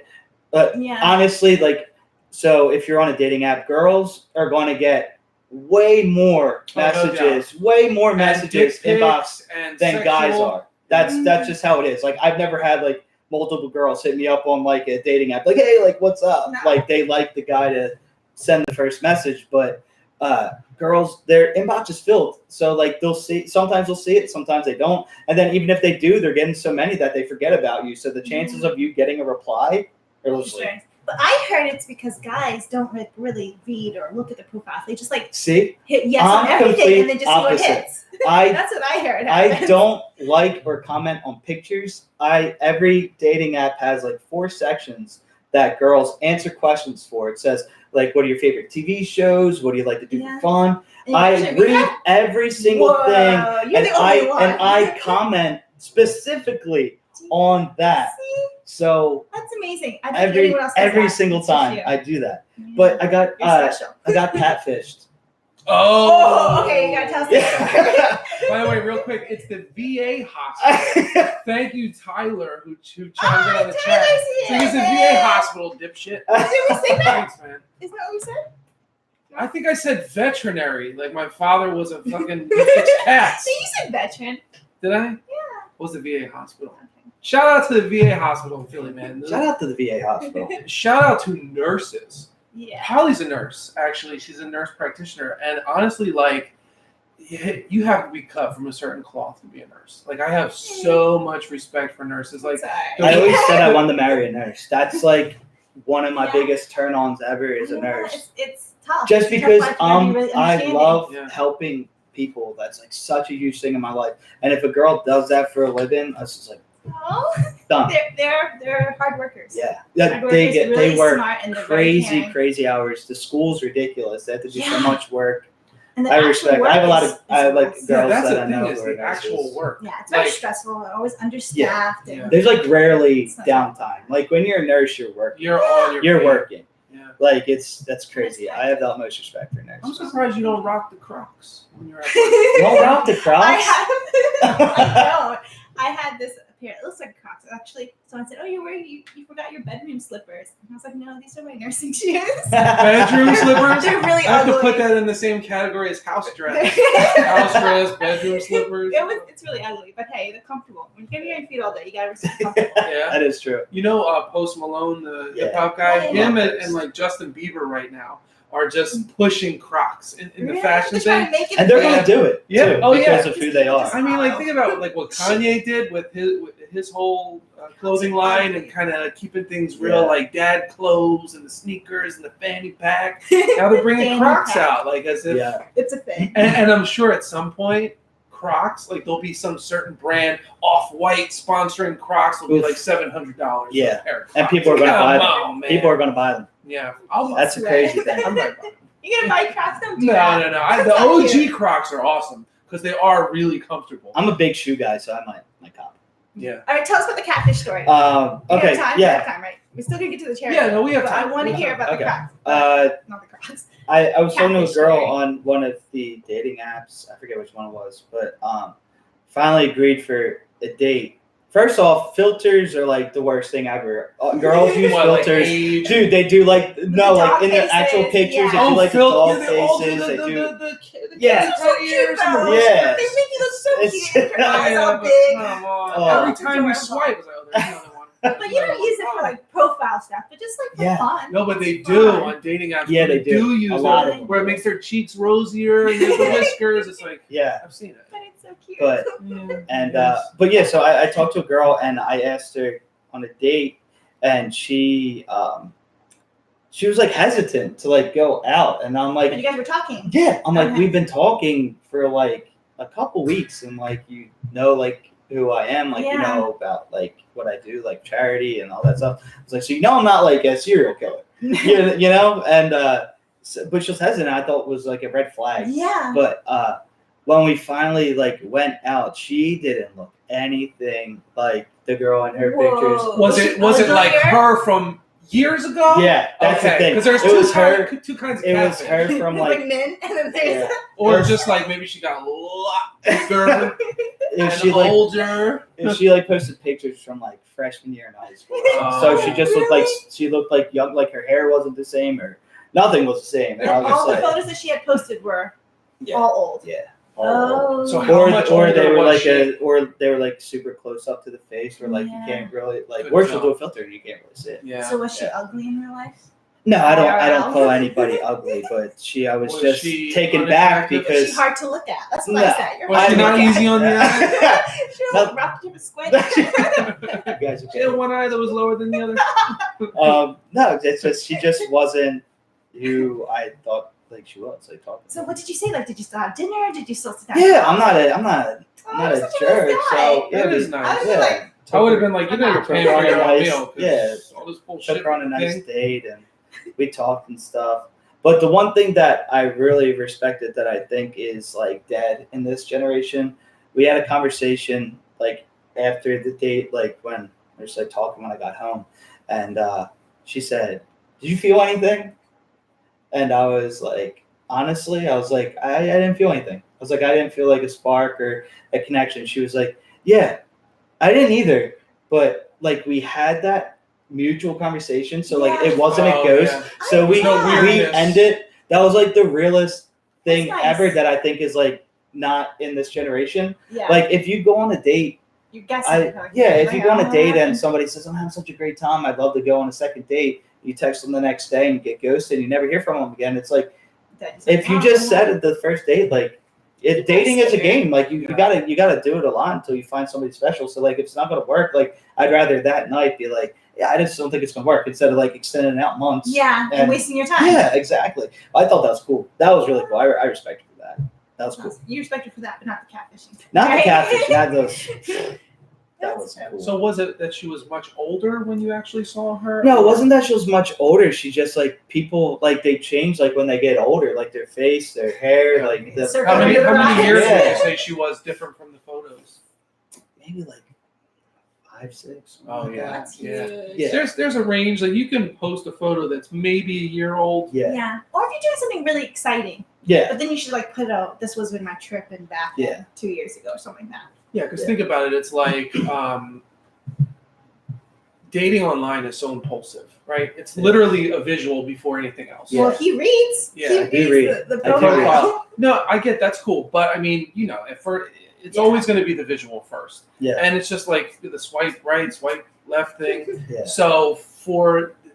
But Yeah. honestly, like, so if you're on a dating app, girls are going to get way more Oh, no messages, way more messages inbox and than guys sexual- are. That's just how it is. Like, I've never had like multiple girls hit me up on like a dating app, like, hey, like, what's up? No. Like, they like the guy to send the first message, but girls, their inbox is filled. So like, sometimes they'll see it, sometimes they don't, and then even if they do, they're getting so many that they forget about you. So the chances of you getting a reply are just like, Sure. But I heard it's because guys don't like really read or look at the profile. They just like see, hit yes I'm on everything complete and then just see what opposite. hits. I That's what I heard. I happens. don't like or comment on pictures. Every dating app has like 4 sections that girls answer questions for. It says like, what are your favorite TV shows? What do you like to do Yeah. for fun? And I usually we read have- every single Whoa, thing, You're and the only one. I comment specifically on that. See? So That's amazing. I don't think anyone else does every that. single It's just time you. I do that. Yeah. But I got You're special. I got catfished. Oh, okay. You gotta tell us the story. Yeah. By the way, real quick, it's the VA hospital. Thank you, Tyler, who chimed in on the chat. So he's a VA hospital, dipshit. Did we say that? Thanks, man. Is that what we said? I think I said veterinary. Like my father was a fucking he fixed cats. So you said veteran. Did I? Yeah. What was the VA hospital? Okay. Shout out to the VA hospital in Philly, man. Shout out to the VA hospital. Shout out to nurses. Yeah. Holly's a nurse, actually. She's a nurse practitioner. And honestly, like, you have to be cut from a certain cloth to be a nurse. Like, I have so much respect for nurses. Like, Sorry. I always said I wanted to marry a nurse. That's like one of my Yeah. biggest turn-ons ever is a Yeah, nurse. It's tough. Just It's a tough because life, you gotta be really I understanding. love Yeah. helping people. That's like such a huge thing in my life. And if a girl does that for a living, I was just like, Oh, done. they're hard workers. Yeah, Hard that workers, they really work smart, and they're very crazy, caring. crazy hours. The school's ridiculous. They have to do so Yeah. much work. And the I actual respect. work I have a lot is- of. I is like less. yeah, girls that's that the I know thing is who are the actual nurses. work. Yeah, it's very Like- stressful. Always understaffed. Yeah. And There's like rarely It's not- downtime. Like when you're a nurse, you're working. You're on your You're feet. working. Yeah. Like that's crazy. Respect. I have the utmost respect for I'm nurses. surprised you don't rock the Crocs when you're at work. You don't rock the Crocs? I don't. I had this pair. It looks like Crocs actually. Someone said, "Oh, you're wearing you forgot your bedroom slippers." And I was like, "No, these are my nursing shoes." Bedroom slippers? They're really I have ugly. to put that in the same category as house dress. House dress, bedroom slippers. It's really ugly, but hey, they're comfortable. When you're getting your feet all day, you gotta respect comfortable. Yeah. That is true. You know, Post Malone, the Yeah. hip hop guy, Yeah. him and like Justin Bieber right now are just pushing Crocs in the Really? fashion They're trying thing. to make it And they're big. gonna do it Yeah. too, Oh, yeah. because of who they are. I mean, like think about like what Kanye did with his whole clothing line and kind of keeping things real, Yeah. like dad clothes and the sneakers and the fanny pack. Now they're bringing Fanny Crocs pack. out, like as if. Yeah, It's a thing. And I'm sure at some point, Crocs, like there'll be some certain brand, Off-White sponsoring Crocs, will be Oof. like $700. Yeah. a pair of and Crocs. people are gonna Come buy them. on, man. People are gonna buy them. Yeah, I'll That's a crazy thing. I'm not buying them. You're gonna buy Crocs? Don't do No, that. no, no. That's The not OG cute. Crocs are awesome because they are really comfortable. I'm a big shoe guy, so I might cop. Yeah. All right, tell us about the catfish story. Okay, We have time. We have yeah. time, right? We're still gonna get to the charity. Yeah, no, we have but time. I want We to have hear time. about Okay. the Crocs. Not the Crocs. I was talking to a Catfish girl story. on one of the dating apps. I forget which one it was, but finally agreed for a date. First off, filters are like the worst thing ever. Girls use What, like filters. age? Dude, they do like the no, like dog in the actual faces, pictures, yeah. they do like the dog they all do faces. They do. the Yeah. kids' So ears cute, and the though. Yeah. They make you look so It's- cute. Your eyes Yeah, all but big. come on. Oh. Every time you Adorable. swipe, it's like, oh, there's another one. But you don't use it for like profile stuff, but just like for Yeah. fun. No, but they It's do fun. on dating apps. Yeah, they do. use A lot it of them. where it makes their cheeks rosier and there's the whiskers. It's like Yeah, I've seen it. But it's so cute. but and but yeah, so I talked to a girl and I asked her on a date, and she was like hesitant to like go out, and I'm like, But you guys were talking. yeah, I'm like, Okay. we've been talking for like a couple weeks, and like you know like who I am, like you Yeah. know about like what I do, like charity and all that stuff. It's like, so you know I'm not like a serial killer, you know, and but she was hesitant. I thought it was like a red flag. Yeah. But when we finally like went out, she didn't look anything like the girl in her Whoa. pictures. Was it like Earlier? her from years ago? Yeah, that's the thing. Because there's It was her. two kinds of It was catfish. her from Like like. men, and then there's Yeah. Or just like maybe she got a lot bigger If and she like older. if she like posted pictures from like freshman year in high school, so she just looked like young, like her hair wasn't the same or nothing was the same. And I was all the just like, photos that she had posted were Yeah. all old. yeah. Oh. So how much older they were was like she? or they were like super close up to the face, where like Yeah. you can't really like, Couldn't or she'll tell. do a filter and you can't really see it. Yeah. So was she Yeah. ugly in real life? No, I don't Wow. call anybody ugly, but I was Was just she taken back unattractive? because She's hard to look at. That's what No. I said. You're Was hard she to not look easy at. on the eye? She was like rough to squint. you guys She had one eye that was lower than the other. no, it's just she just wasn't who I thought like she was. Like talking. So what did you say? Like, did you still have dinner? Did you still sit down? Yeah, I'm not Oh, a you're such jerk. nice guy. So yeah, That is we- nice. I was yeah. like, I would have been like, you know, you're paying for your own Nice. meal. 'cause Yeah. All this bullshit. took her on a nice thing. date and we talked and stuff. But the one thing that I really respected that I think is like dead in this generation, we had a conversation like after the date, like when we were just like talking when I got home, and she said, "Did you feel anything?" And I was like, honestly, I was like, I didn't feel anything. I was like, I didn't feel like a spark or a connection. She was like, yeah, I didn't either. But like we had that mutual conversation, so like Yeah. it wasn't a Oh, ghost. yeah. So we No we weirdness. ended. That was like the realest thing That's nice. ever that I think is like not in this generation. Yeah. Like if you go on a date, you guess it. if you go on a date and so somebody says I'm having such a great time, I'd love to go on a second date. You text them the next day and you get ghosted. And you never hear from them again. It's like if you just said at the first date, like dating is a game. Like you gotta do it a lot until you find somebody special. So like if it's not gonna work, like I'd rather that night be like, yeah, I just don't think it's gonna work, instead of like extending it out months. yeah, and and- wasting your time. Yeah, exactly. I thought that was cool. That was really cool. I respect her for that. That was cool. You respect her for that, but not the catfishing. Not the Right? catfish, not those. That That's was true. cool. So was it that she was much older when you actually saw her? No, it wasn't that she was much older. She just like people like they change like when they get older, like their face, their hair, like the Circle How many Right. years Yeah. would you say she was different from the photos? maybe like 5, 6. Oh, something like yeah. that. That's Yeah. huge. Yeah. There's a range. Like you can post a photo that's maybe a year old. Yeah. Yeah. Or if you're doing something really exciting, Yeah. but then you should like put out this was when my trip and back Yeah. 2 years ago or something like that. Yeah, because Yeah. think about it. It's like dating online is so impulsive, right? It's Yeah. literally a visual before anything else. Yeah. Well, he reads. Yeah, he I reads do read. the I do profile. read. Profile. No, I get that's cool, but I mean, you know, it's Yeah. always going to be the visual first, Yeah. and it's just like the swipe right, swipe left thing. Yeah. So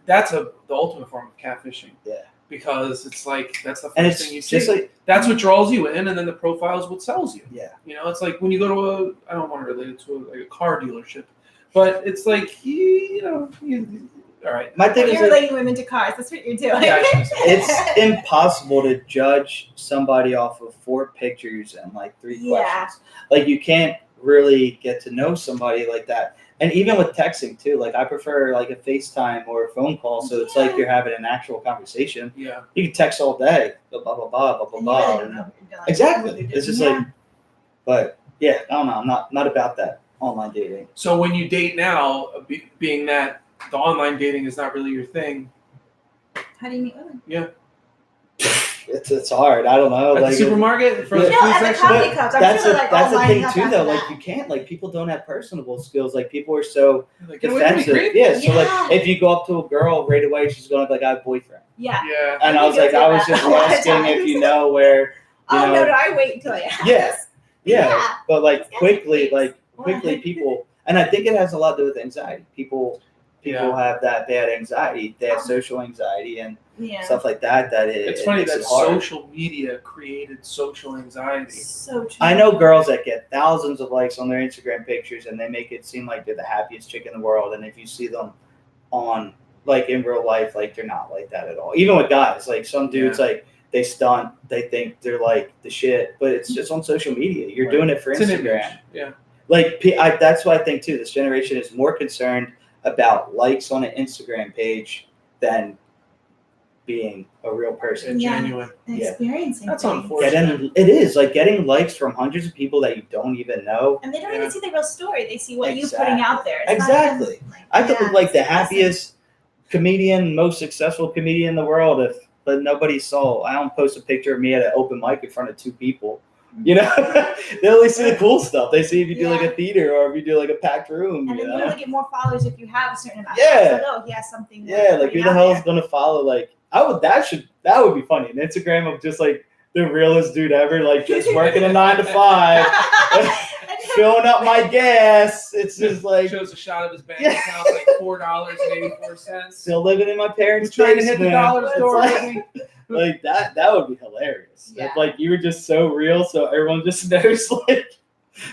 that's the ultimate form of catfishing. Yeah. Because it's like that's the And first it's thing you see. just like That's what draws you in, and then the profile is what sells you. yeah. You know, it's like when you go to I don't want to relate it to a car dealership, but it's like all right. My thing is You're like, relating women to cars. That's what you're doing. Yeah, I shouldn't say it's impossible to judge somebody off of 4 pictures and like 3 Yeah. questions. Like you can't really get to know somebody like that. And even with texting too, like I prefer like a FaceTime or a phone call, so it's like Yeah. you're having an actual conversation. Yeah. You can text all day, blah blah blah blah blah And you blah. really blah. don't know what you're doing. Exactly. What you're It's just doing. like, but yeah, I don't know. I'm not about that online dating. So when you date now, being that the online dating is not really your thing, How do you meet women? It's hard. I don't know. at Like the supermarket for Yeah. the No, food at the section. coffee cups. I'm that's sure the they're like that's all the thing lining up too, after though. Like that. you can't like people don't have personable skills. Like people are so Like, get away from me, defensive. creep. Yeah. So Yeah. like if you go up to a girl right away, she's going to be like, I have a boyfriend. Yeah. Yeah. And I was think like, I you'll was do just that a lot of asking if times. you know where. You Oh know, no, I wait until I ask. Yeah. Yeah. Yeah. But like It's quickly, getting quickly Why? people. And I think it has a lot to do with anxiety. People Yeah. have that bad anxiety. They have social anxiety and Yeah. stuff like that. It's funny makes that it hard. social media created social anxiety. So true. I know girls that get thousands of likes on their Instagram pictures, and they make it seem like they're the happiest chick in the world. And if you see them on like in real life, like they're not like that at all. Even with guys, like some dudes, like they stunt, they think they're like the shit, but it's just on social media. You're doing it for It's an image. Instagram. Yeah. Like that's what I think too. This generation is more concerned about likes on an Instagram page than being a real person. And Yeah. genuine. Yeah. Experiencing That's things. unfortunate. It is like getting likes from hundreds of people that you don't even know. And they don't Yeah. even see the real story. They see what you're Exactly. putting out there. It's not Exactly. even, like, I could yeah, look like the it's awesome. happiest comedian, most successful comedian in the world but nobody saw. I don't post a picture of me at an open mic in front of 2 people. You know, they only see the cool stuff. They see if you do like a theater or if you do like a packed room. And You then you know? only get more followers if you have a certain amount. Yeah. It's like, oh, he has something. Yeah, like who putting the out hell is there. gonna follow? Like that would be funny. An Instagram of just like the realest dude ever, like just working a 9 to 5, filling up my gas. It's just like Shows a shot of his bank Yeah. account, like $4.84. still living in my parents' Trying to hit the basement. dollar It's store. like- baby. Like that would be hilarious. Yeah. If like you were just so real, so everyone just knows like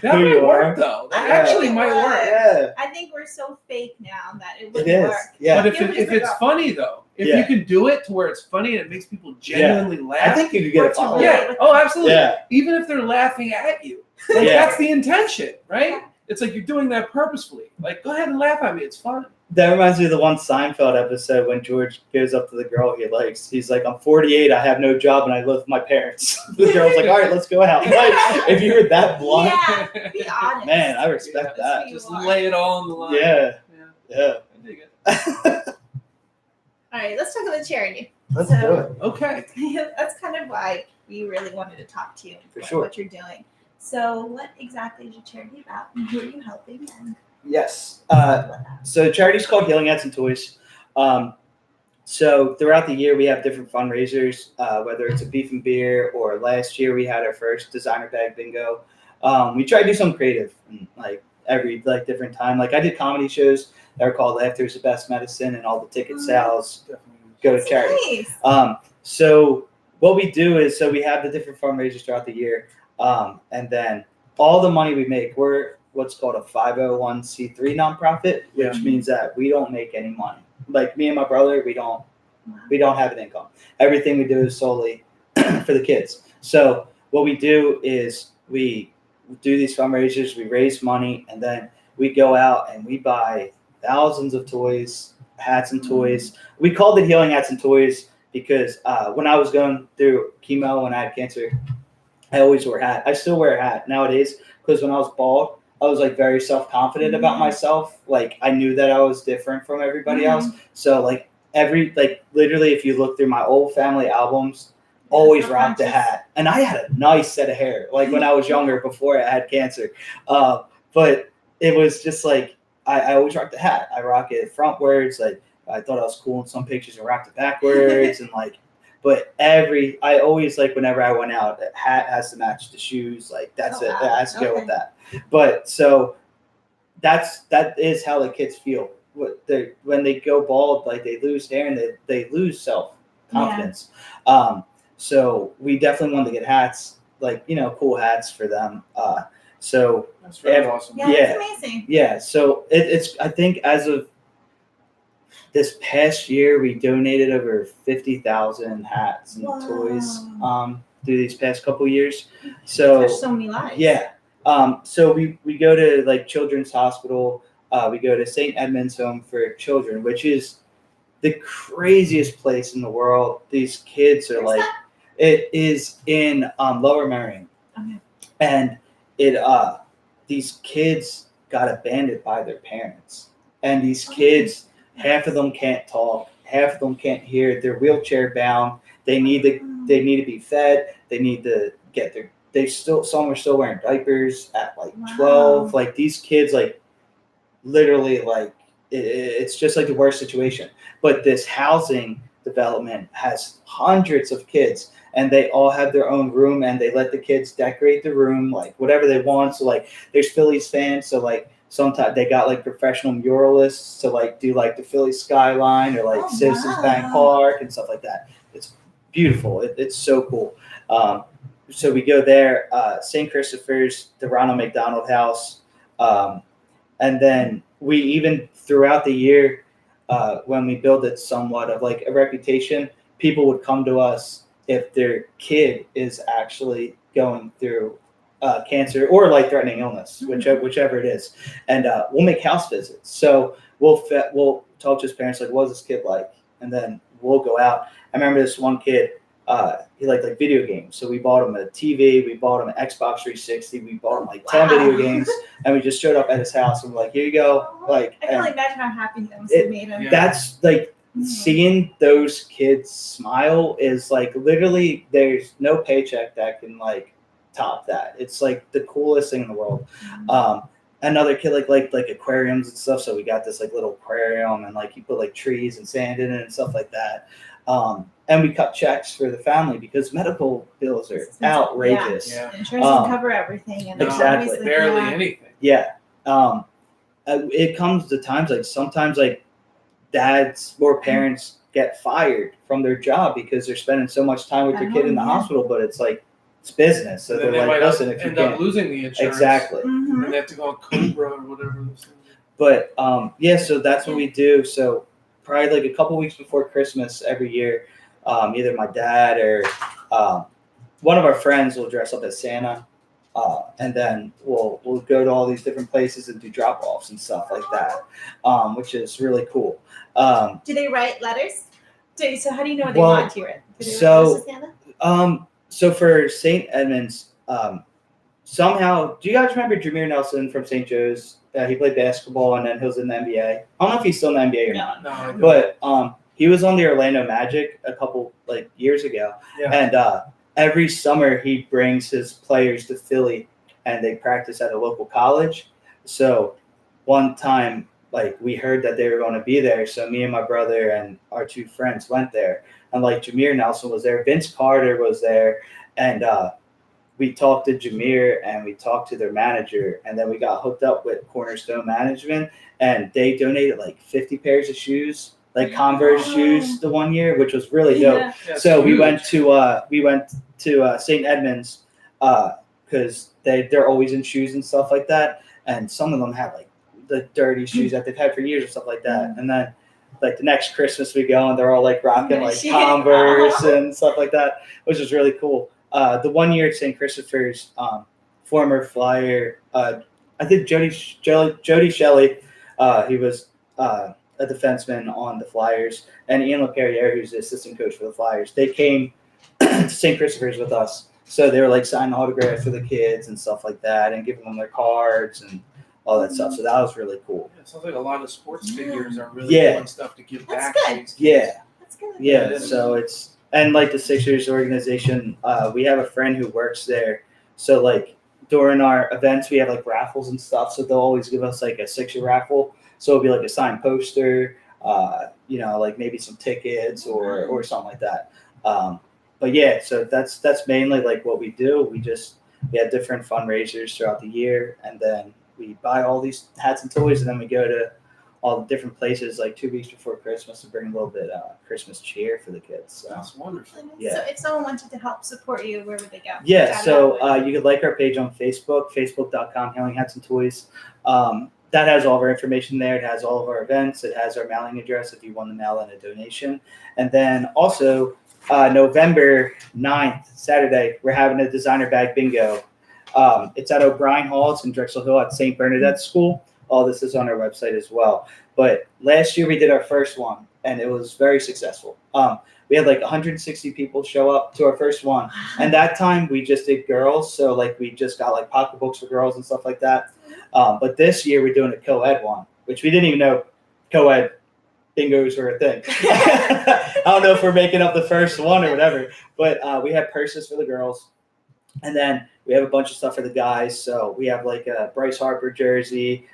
That who might you work are. though. That Yeah. actually might work. yeah, I think we're so fake now that it it wouldn't is. work. Yeah, But if, Yeah, we if just it's forgot. funny though, if Yeah. you can do it to where it's funny and it makes people genuinely I laugh. think you could get a Or to follow. relate Yeah. with Oh, them. absolutely. Yeah. Even if they're laughing at you, like Yeah. that's the intention, right? It's like you're doing that purposefully. Like, go ahead and laugh at me. It's fun. That reminds me of the one Seinfeld episode when George goes up to the girl he likes. He's like, "I'm 48, I have no job, and I live with my parents." The girl's like, "All right, let's go out." Like, if you were that blunt, Yeah, be honest. man, I respect Yeah, that. You Just are. lay it all on the line. Yeah, Yeah. yeah. I dig it. All right, let's talk about charity. Let's So- do it. Okay. That's kind of why we really wanted to talk to you. For about sure. What you're doing. So, what exactly is your charity about? And who are you helping? And Yes. So charity's called Healing Hats and Toys. So throughout the year we have different fundraisers, whether it's a beef and beer or last year we had our first designer bag bingo. We try to do something creative, like every different time. Like I did comedy shows that are called Laughter's the Best Medicine, and all the ticket sales Definitely. go to That's charity. nice. So what we do is, so we have the different fundraisers throughout the year, and then all the money we make, we're what's called a 501c3 nonprofit, which Yeah. means that we don't make any money. Like me and my brother, we don't have an income. Everything we do is solely for the kids. So what we do is we do these fundraisers, we raise money, and then we go out and we buy thousands of toys, hats and toys. We called it Healing Hats and Toys because when I was going through chemo and I had cancer, I always wore a hat. I still wear a hat nowadays because when I was bald, I was like very self-confident about myself. Like I knew that I was different from everybody else. So like literally if you look through my old family albums, always rocked a hat. And I had a nice set of hair, like when I was younger before I had cancer. But it was just like I always rocked the hat. I rock it frontwards. Like I thought I was cool in some pictures and rocked it backwards and like. But I always like whenever I went out, the hat has to match the shoes. Like that's Oh, it. wow. It has to go Okay. with that. But so that is how the kids feel. When they go bald, like they lose hair and they lose self confidence. So we definitely wanted to get hats, like cool hats for them. So That's really Yeah. awesome. Yeah, Yeah. that's amazing. yeah, so it's I think as of this past year we donated over 50,000 hats and Wow. toys through these past couple years. So Touched so many lives. yeah. So we go to like Children's Hospital. We go to St. Edmund's Home for Children, which is the craziest place in the world. These kids are Where's like, it is in Lower Merion. Okay. And these kids got abandoned by their parents. And these kids, half of them can't talk, half of them can't hear. They're wheelchair bound. They need to be fed. They need to get some are still wearing diapers at like 12. Wow. Like these kids, like literally like it's just like the worst situation. But this housing development has hundreds of kids and they all have their own room and they let the kids decorate the room like whatever they want. So like there's Phillies fans, so like Sometimes they got like professional muralists to like do like the Philly skyline or like Oh, Citizens wow. Bank Park and stuff like that. It's beautiful. It's so cool. So we go there, St. Christopher's, the Ronald McDonald House, and then we even throughout the year, when we build it somewhat of like a reputation, people would come to us if their kid is actually going through cancer or life-threatening illness, whichever it is, and we'll make house visits. So we'll talk to his parents like, "What's this kid like?" And then we'll go out. I remember this one kid. He liked like video games, so we bought him a TV, we bought him an Xbox 360, we bought him like 10 video games, and we just showed up at his house and we're like, "Here you go!" Like, I can only imagine how happy that must have made him. Yeah. that's like seeing those kids smile is like literally there's no paycheck that can like top that. It's like the coolest thing in the world. Another kid like aquariums and stuff, so we got this like little aquarium and like you put like trees and sand in it and stuff like that. And we cut checks for the family because medical bills are outrageous. Yeah. Insurance doesn't cover everything, and Exactly. obviously, Barely yeah. anything. Yeah. It comes to times like sometimes like dads or parents get fired from their job because they're spending so much time with their kid in the hospital, but it's like it's business. So And then they're they like, might listen, if you end up can't. losing the insurance. Exactly. Mhm. And they have to go on Cobra or whatever. This thing is. But yeah, so that's what we do. So probably like a couple weeks before Christmas every year, either my dad or one of our friends will dress up as Santa, and then we'll go to all these different places and do drop-offs and stuff like that, which is really cool. Do they write letters? So how do you know what they Well, want to hear it? Do they so- write letters to Santa? So for St. Edmunds, somehow, do you guys remember Jameer Nelson from St. Joe's? He played basketball and then he was in the NBA. I don't know if he's still in the NBA or not. No, I don't. But he was on the Orlando Magic a couple like years ago, Yeah. and every summer he brings his players to Philly, and they practice at a local college. So one time, like we heard that they were going to be there, so me and my brother and our two friends went there, and like Jameer Nelson was there, Vince Carter was there, and we talked to Jameer and we talked to their manager, and then we got hooked up with Cornerstone Management, and they donated like 50 pairs of shoes, like Converse shoes, the one year, which was really dope. Yeah. Yeah, So it's we huge. went to St. Edmunds because they're always in shoes and stuff like that, and some of them have like the dirty shoes that they've had for years and stuff like that, and then. Like the next Christmas we go and they're all like rocking like Shit. Converse and stuff like that, which is really cool. The 1 year at St. Christopher's, former Flyer, I think Jody Shelley, he was a defenseman on the Flyers, and Ian LePerriere, who's the assistant coach for the Flyers. They came to St. Christopher's with us, so they were like signing autographs for the kids and stuff like that, and giving them their cards and all that stuff. So that was really cool. Yeah, it sounds like a lot of sports figures are really Yeah. doing stuff to give That's back. good. To these kids. Yeah. That's good. Yeah, Yeah. so it's and like the Sixers organization, we have a friend who works there. So like during our events, we have like raffles and stuff. So they'll always give us like a Sixer raffle. So it'll be like a signed poster, like maybe some tickets or something like that. But yeah, so that's mainly like what we do. We have different fundraisers throughout the year, and then we buy all these hats and toys, and then we go to all the different places like 2 weeks before Christmas to bring a little bit Christmas cheer for the kids. So. That's wonderful. Yeah. So if someone wanted to help support you, where would they go? Yeah, Shout so out. you could like our page on Facebook, facebook.com, Hailing Hats and Toys. That has all of our information there. It has all of our events. It has our mailing address if you want to mail in a donation. And then also November 9th, Saturday, we're having a designer bag bingo. It's at O'Brien Hall. It's in Drexel Hill at St. Bernadette School. All this is on our website as well. But last year we did our first one, and it was very successful. We had like 160 people show up to our first one. And that time we just did girls. So like we just got like pocketbooks for girls and stuff like that. But this year we're doing a co-ed one, which we didn't even know co-ed bingos were a thing. I don't know if we're making up the first one or whatever, but we have purses for the girls. And then we have a bunch of stuff for the guys. So we have like a Bryce Harper jersey.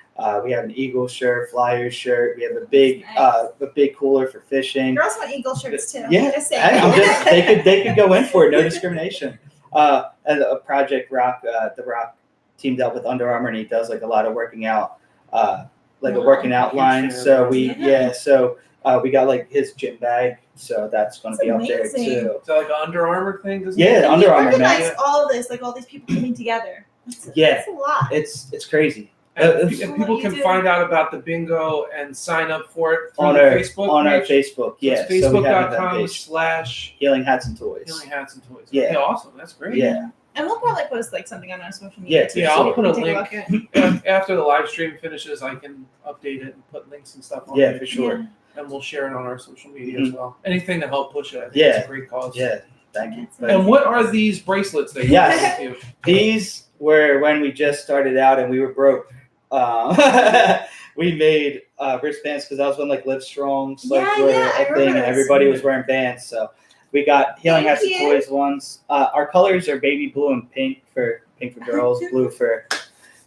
We have an Eagle shirt, Flyers shirt. We have a big cooler for fishing. Girls want Eagle shirts too. Yeah, Just saying. they could go in for it. No discrimination. And Project Rock, the Rock teamed up with Under Armour, and he does like a lot of working out like a Wow. working out Huge line. fan So of we we got like his gym bag, so that's going to That's be up there amazing. too. Is that like an Under Armour thing? Doesn't Yeah, it? And Under you Armour, man. organized all this, like all these people coming together. That's a lot. It's crazy. And, It's and what people you can do. find out about the bingo and sign up for it through on the our Facebook on our page. Facebook. So Yeah, it's so we have an event Facebook.com page. / Healing Hats and Toys. Healing Hats and Toys. Yeah. Awesome. That's great. Yeah. And we'll probably post like something on our social media. Yeah, too, Yeah, so I'll people put a can take link. look at. After the live stream finishes, I can update it and put links and stuff on Yeah, there. for sure. And we'll share it on our social media as well. Anything to help push it. I think Yeah. it's a great cause. Yeah, thank you. That's And what are these bracelets that you Yes. have with you? These were when we just started out and we were broke. We made wristbands because that was when like Live Strong's like Yeah, were yeah, I a thing remember and this. everybody was wearing bands. So we got Healing Thank Hats and you. Toys ones. Our colors are baby blue and pink for girls, blue for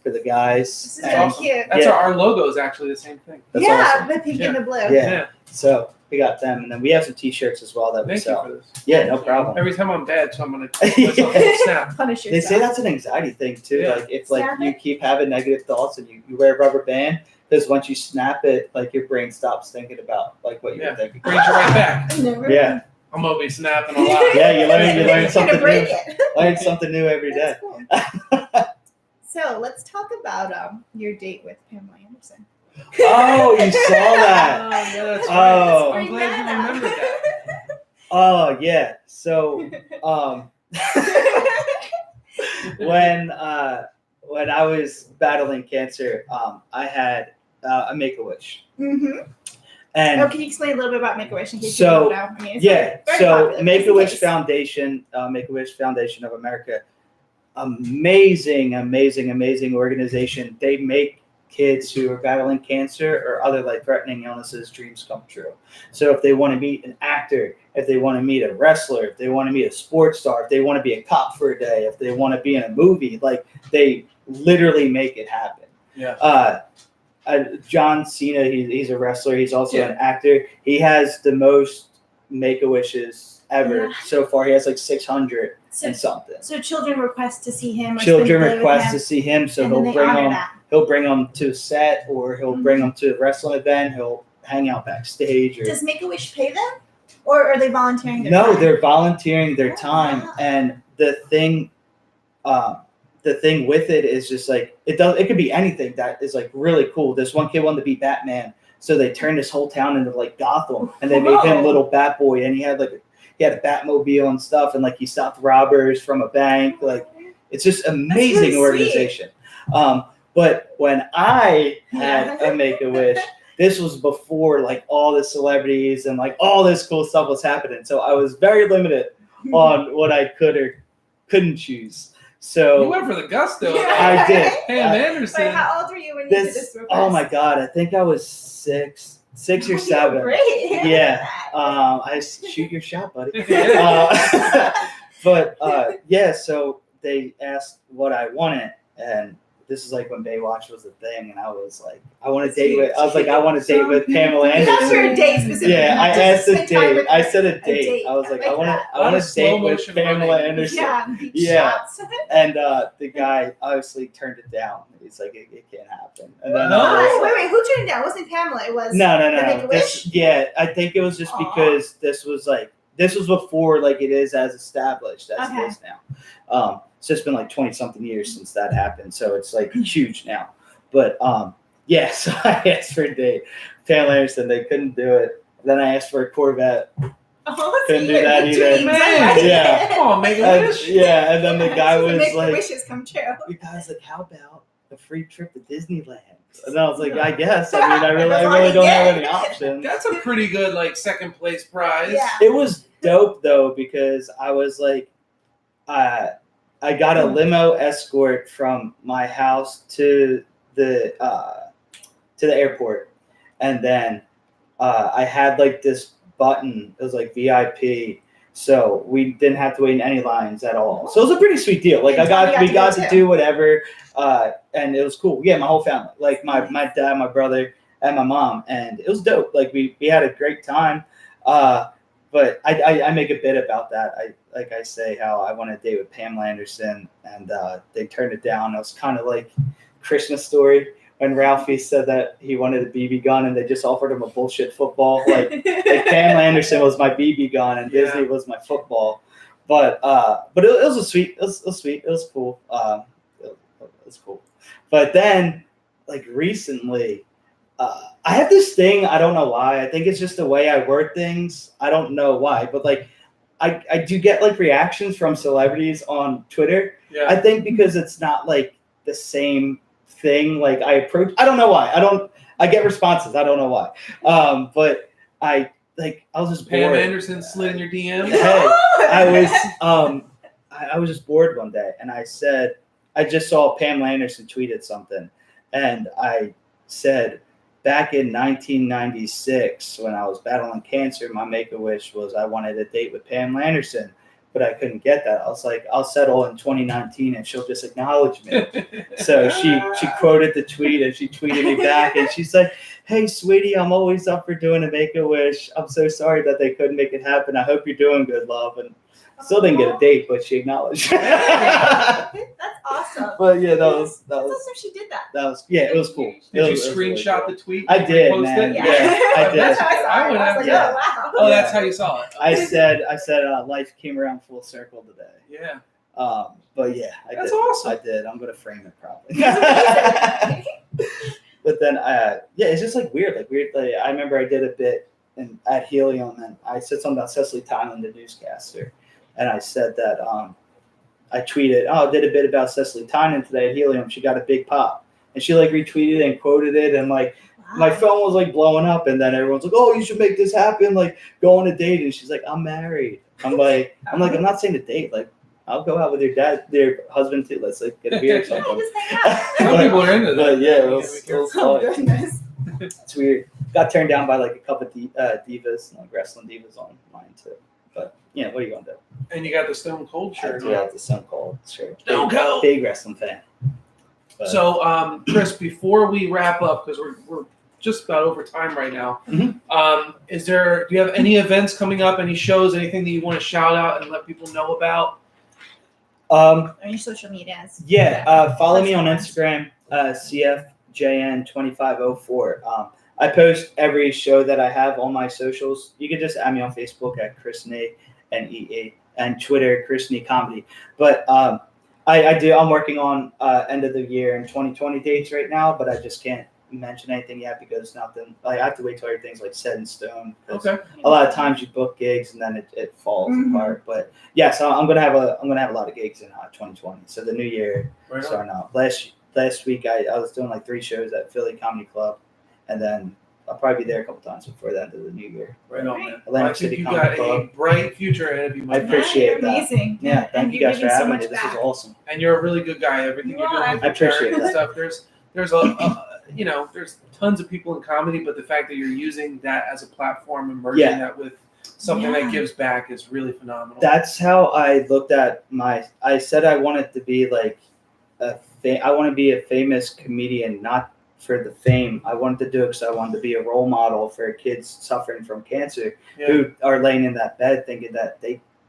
the guys. This is And really awesome. cute. That's Yeah. our logo is actually the same thing. that's yeah, awesome. the pink and the blue. Yeah. So we got them, and then we have some T-shirts as well that we Thank you sell. for this. Yeah, no problem. Every time I'm bad, so I'm gonna give myself a snap. Punish They yourself. say that's an anxiety thing too. Yeah. Like if like Snap you it? keep having negative thoughts and you wear a rubber band, because once you snap it, like your brain stops thinking about like what you Yeah. were thinking. Brings you right back. I never. Yeah, I'm gonna be snapping a lot. yeah. You learn You're gonna something break new. it. Learn something new every day. That's cool. So let's talk about your date with Pamela Anderson. Oh, you saw that? Oh, yeah, that's Oh. right. I'm Bring glad you that up. remembered that. Oh yeah. So when I was battling cancer, I had a Make-A-Wish, Mm-hmm. and Oh, can you explain a little bit about Make-A-Wish in case So, you don't know? I mean, it's yeah, very so popular, Make-A-Wish just in case. Foundation, Make-A-Wish Foundation of America, amazing organization. They make kids who are battling cancer or other life-threatening illnesses dreams come true. So if they want to meet an actor, if they want to meet a wrestler, if they want to meet a sports star, if they want to be a cop for a day, if they want to be in a movie, like they literally make it happen. Yeah. John Cena, he's a wrestler. He's also Yeah. an actor. He has the most Make-A-Wishes ever Yeah. so far. He has like 600 So, and something. so children request to see him. Or Children spend the day with request him, to see him, so and then he'll they honor that. bring them to a set, or he'll bring them to a wrestling event. He'll hang out backstage. Or Does Make-A-Wish pay them, or are they volunteering? Their no, time? they're volunteering their Oh, time, wow. and the thing with it is just like it could be anything that is like really cool. This one kid wanted to be Batman, so they turned this whole town into like Gotham, and they made him Whoa. little Bat Boy, and he had a Batmobile and stuff, and like he stopped robbers from a bank. Like it's just amazing really sweet. organization. But when I had Yeah. a Make-A-Wish, this was before like all the celebrities and like all this cool stuff was happening. So I was very limited on what I could or couldn't choose. You So went for the gusto. Yeah. I did. Pam Anderson. Wait, how old were you when you did This, this request? oh my God, I think I was six or You were 7. Great. Yeah. I shoot your shot, buddy. Yeah. But yeah, so they asked what I wanted, and this is like when Baywatch was a thing, and I was like, I want to date with. I was like, I want to date with Pamela You asked for Anderson. a date specifically. Yeah, I not just asked a spend time date. with I her. said a A date. date. I was like, I I like want that. to. I want A to slow date with motion Pamela running. Anderson. Yeah, beach Yeah. shots. And the guy obviously turned it down. He's like, it can't happen. And then No. I was Wait, like, who turned it down? It wasn't Pamela. It was no. the Make-A-Wish? I think it was just Aw. because this was before like it is as established as Okay. it is now. So it's been like 20 something years since that happened. So it's like huge now. But yeah, so I asked for a date. Pamela Anderson, they couldn't do it. Then I asked for a Corvette. Oh, Couldn't do see, that the either. dreams, Man, I like yeah. it. Come on, make a And, wish. yeah, and then the guy So was make like, wishes come true. the guy's like, how about a free trip to Disneyland? And I was like, I guess. I mean, I really don't have any options. That's a pretty good like second place prize. Yeah. It was dope though, because I was like, I got a limo escort from my house to the airport, and then I had like this button. It was like VIP, so we didn't have to wait in any lines at all. So it was a pretty sweet deal. Like And we you got to to go do whatever, and it was cool. Yeah, my whole family, like my dad, my brother, and my mom, and it was dope. Like we had a great time. But I make a bit about that. I say how I want to date with Pamela Anderson, and they turned it down. It was kind of like Christmas Story when Ralphie said that he wanted a BB gun and they just offered him a bullshit football. Like Pam Anderson was my BB gun and Yeah. Disney was my football. But it was a sweet. It was sweet. It was cool. It was cool. But then, like recently, I have this thing. I don't know why. I think it's just the way I word things. I don't know why, but like, I do get like reactions from celebrities on Twitter. Yeah. I think because it's not like the same thing. Like I approach. I don't know why. I get responses. I don't know why. But I was just Pam bored. Anderson slid in your DM. Hey, I was just bored one day, and I said, I just saw Pam Anderson tweeted something, and I said, back in 1996, when I was battling cancer, my make-a-wish was I wanted a date with Pam Anderson, but I couldn't get that. I was like, I'll settle in 2019, and she'll just acknowledge me. So she quoted the tweet, and she tweeted me back, and she's like, hey, sweetie, I'm always up for doing a make-a-wish. I'm so sorry that they couldn't make it happen. I hope you're doing good, love. And still didn't get a date, but she acknowledged. That's awesome. But yeah, that was That's awesome she did that. it was cool. Did you It was really screenshot cool. the tweet? I did, Post man. it? Yeah, I did. That's how I saw I it. would I have- was like, yeah. oh, wow. Oh, that's how you saw it. I said life came around full circle today. Yeah. But yeah, I That's did. awesome. I did. I'm gonna frame it probably. That's amazing. But then, yeah, it's just like weird. Like I remember I did a bit at Helium, and I said something about Cecily Tynan, the newscaster, and I said that I tweeted, I did a bit about Cecily Tynan today at Helium. She got a big pop, and she like retweeted and quoted it, and like my phone was like blowing up, and then everyone's like, "Oh, you should make this happen. Like, go on a date." And she's like, "I'm married." I'm like, I'm not saying a date. Like, I'll go out with your husband too. Let's like get a beer or Yeah, something. just hang out. Some people are into that. But yeah, it You was, gotta be it careful. was Oh, fun. goodness. It's weird. Got turned down by like a couple of divas, like wrestling divas online too. But yeah, what are you gonna do? And you got the Stone Cold I shirt. threw out the Stone Cold shirt. Stone Cold. Big wrestling fan. But- So, Chris, before we wrap up, because we're just about over time right now, Mhm. do you have any events coming up, any shows, anything that you want to shout out and let people know about? On your social medias. Yeah, follow me on Instagram, CFJN2504. I post every show that I have on my socials. You can just add me on Facebook at Chris Nee, NEE, and Twitter, Chris Nee Comedy. But I'm working on end of the year and 2020 dates right now, but I just can't mention anything yet because nothing. Like, I have to wait till everything's like set in stone. 'Cause Okay. a lot of times you book gigs and then it falls Mhm. apart. But yeah, so I'm gonna have a lot of gigs in 2020. So the new year Right on. starting out. Last week I was doing like 3 shows at Philly Comedy Club, and then I'll probably be there a couple times before the end of the new year. Right on, man. Atlantic I think City you Comedy got a Club. bright future ahead of you, I my friend. appreciate you're that. amazing. Yeah, thank And you you're guys for giving so having me. much This back. is awesome. And you're a really good guy. Everything You you're doing are. with I the appreciate charity and that. stuff. There's there's tons of people in comedy, but the fact that you're using that as a platform and merging Yeah. that with something Yeah. that gives back is really phenomenal. That's how I looked at I said I wanted to be like I want to be a famous comedian, not for the fame. I wanted to do it because I wanted to be a role model for kids suffering from cancer Yeah. who are laying in that bed thinking that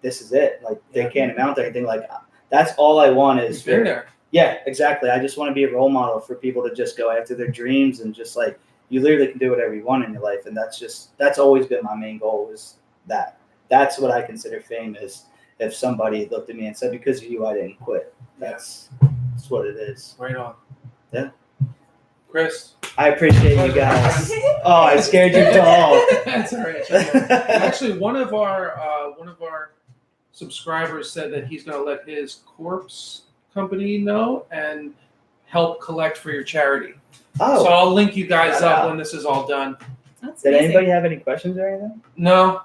this is it. Like they Yeah. can't amount to anything. Like that's all I want is You've been there. Yeah, exactly. I just want to be a role model for people to just go after their dreams and just like you literally can do whatever you want in your life. And that's always been my main goal is that. That's what I consider fame is if somebody looked at me and said, because of you, I didn't quit. That's what it is. Right on. Yeah. Chris. I appreciate you guys. Oh, I scared you to all. That's all right. Actually, one of our subscribers said that he's going to let his corpse company know and help collect for your charity. So Oh, I'll link you guys Shout up out. when this is all done. That's did amazing. anybody have any questions or anything? No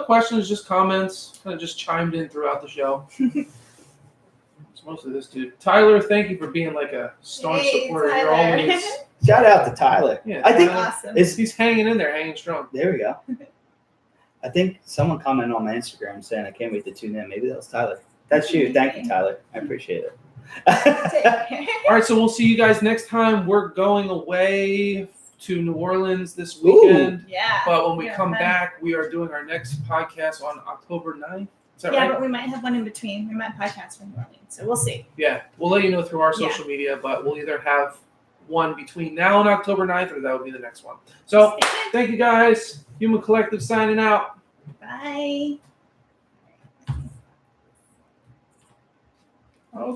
questions, just comments. Kind of just chimed in throughout the show. It's mostly this dude. Tyler, thank you for being like a staunch Hey, supporter. You're Tyler. always Shout out to Tyler. Yeah, I think Tyler. Awesome. he's hanging in there, hanging strong. there we go. I think someone commented on my Instagram saying I can't wait to tune in. Maybe that was Tyler. That's you. Thank you, Tyler. I appreciate it. All right, so we'll see you guys next time. We're going away to New Orleans this weekend. Yeah. But when we Yeah, come fun. back, we are doing our next podcast on October 9th. Is that Yeah, right? but we might have one in between. We might podcast from New Orleans, so we'll see. Yeah, we'll let you know through our Yeah. social media, but we'll either have one between now and October 9th, or that would be the next one. So thank you guys. Human Collective signing out. Bye.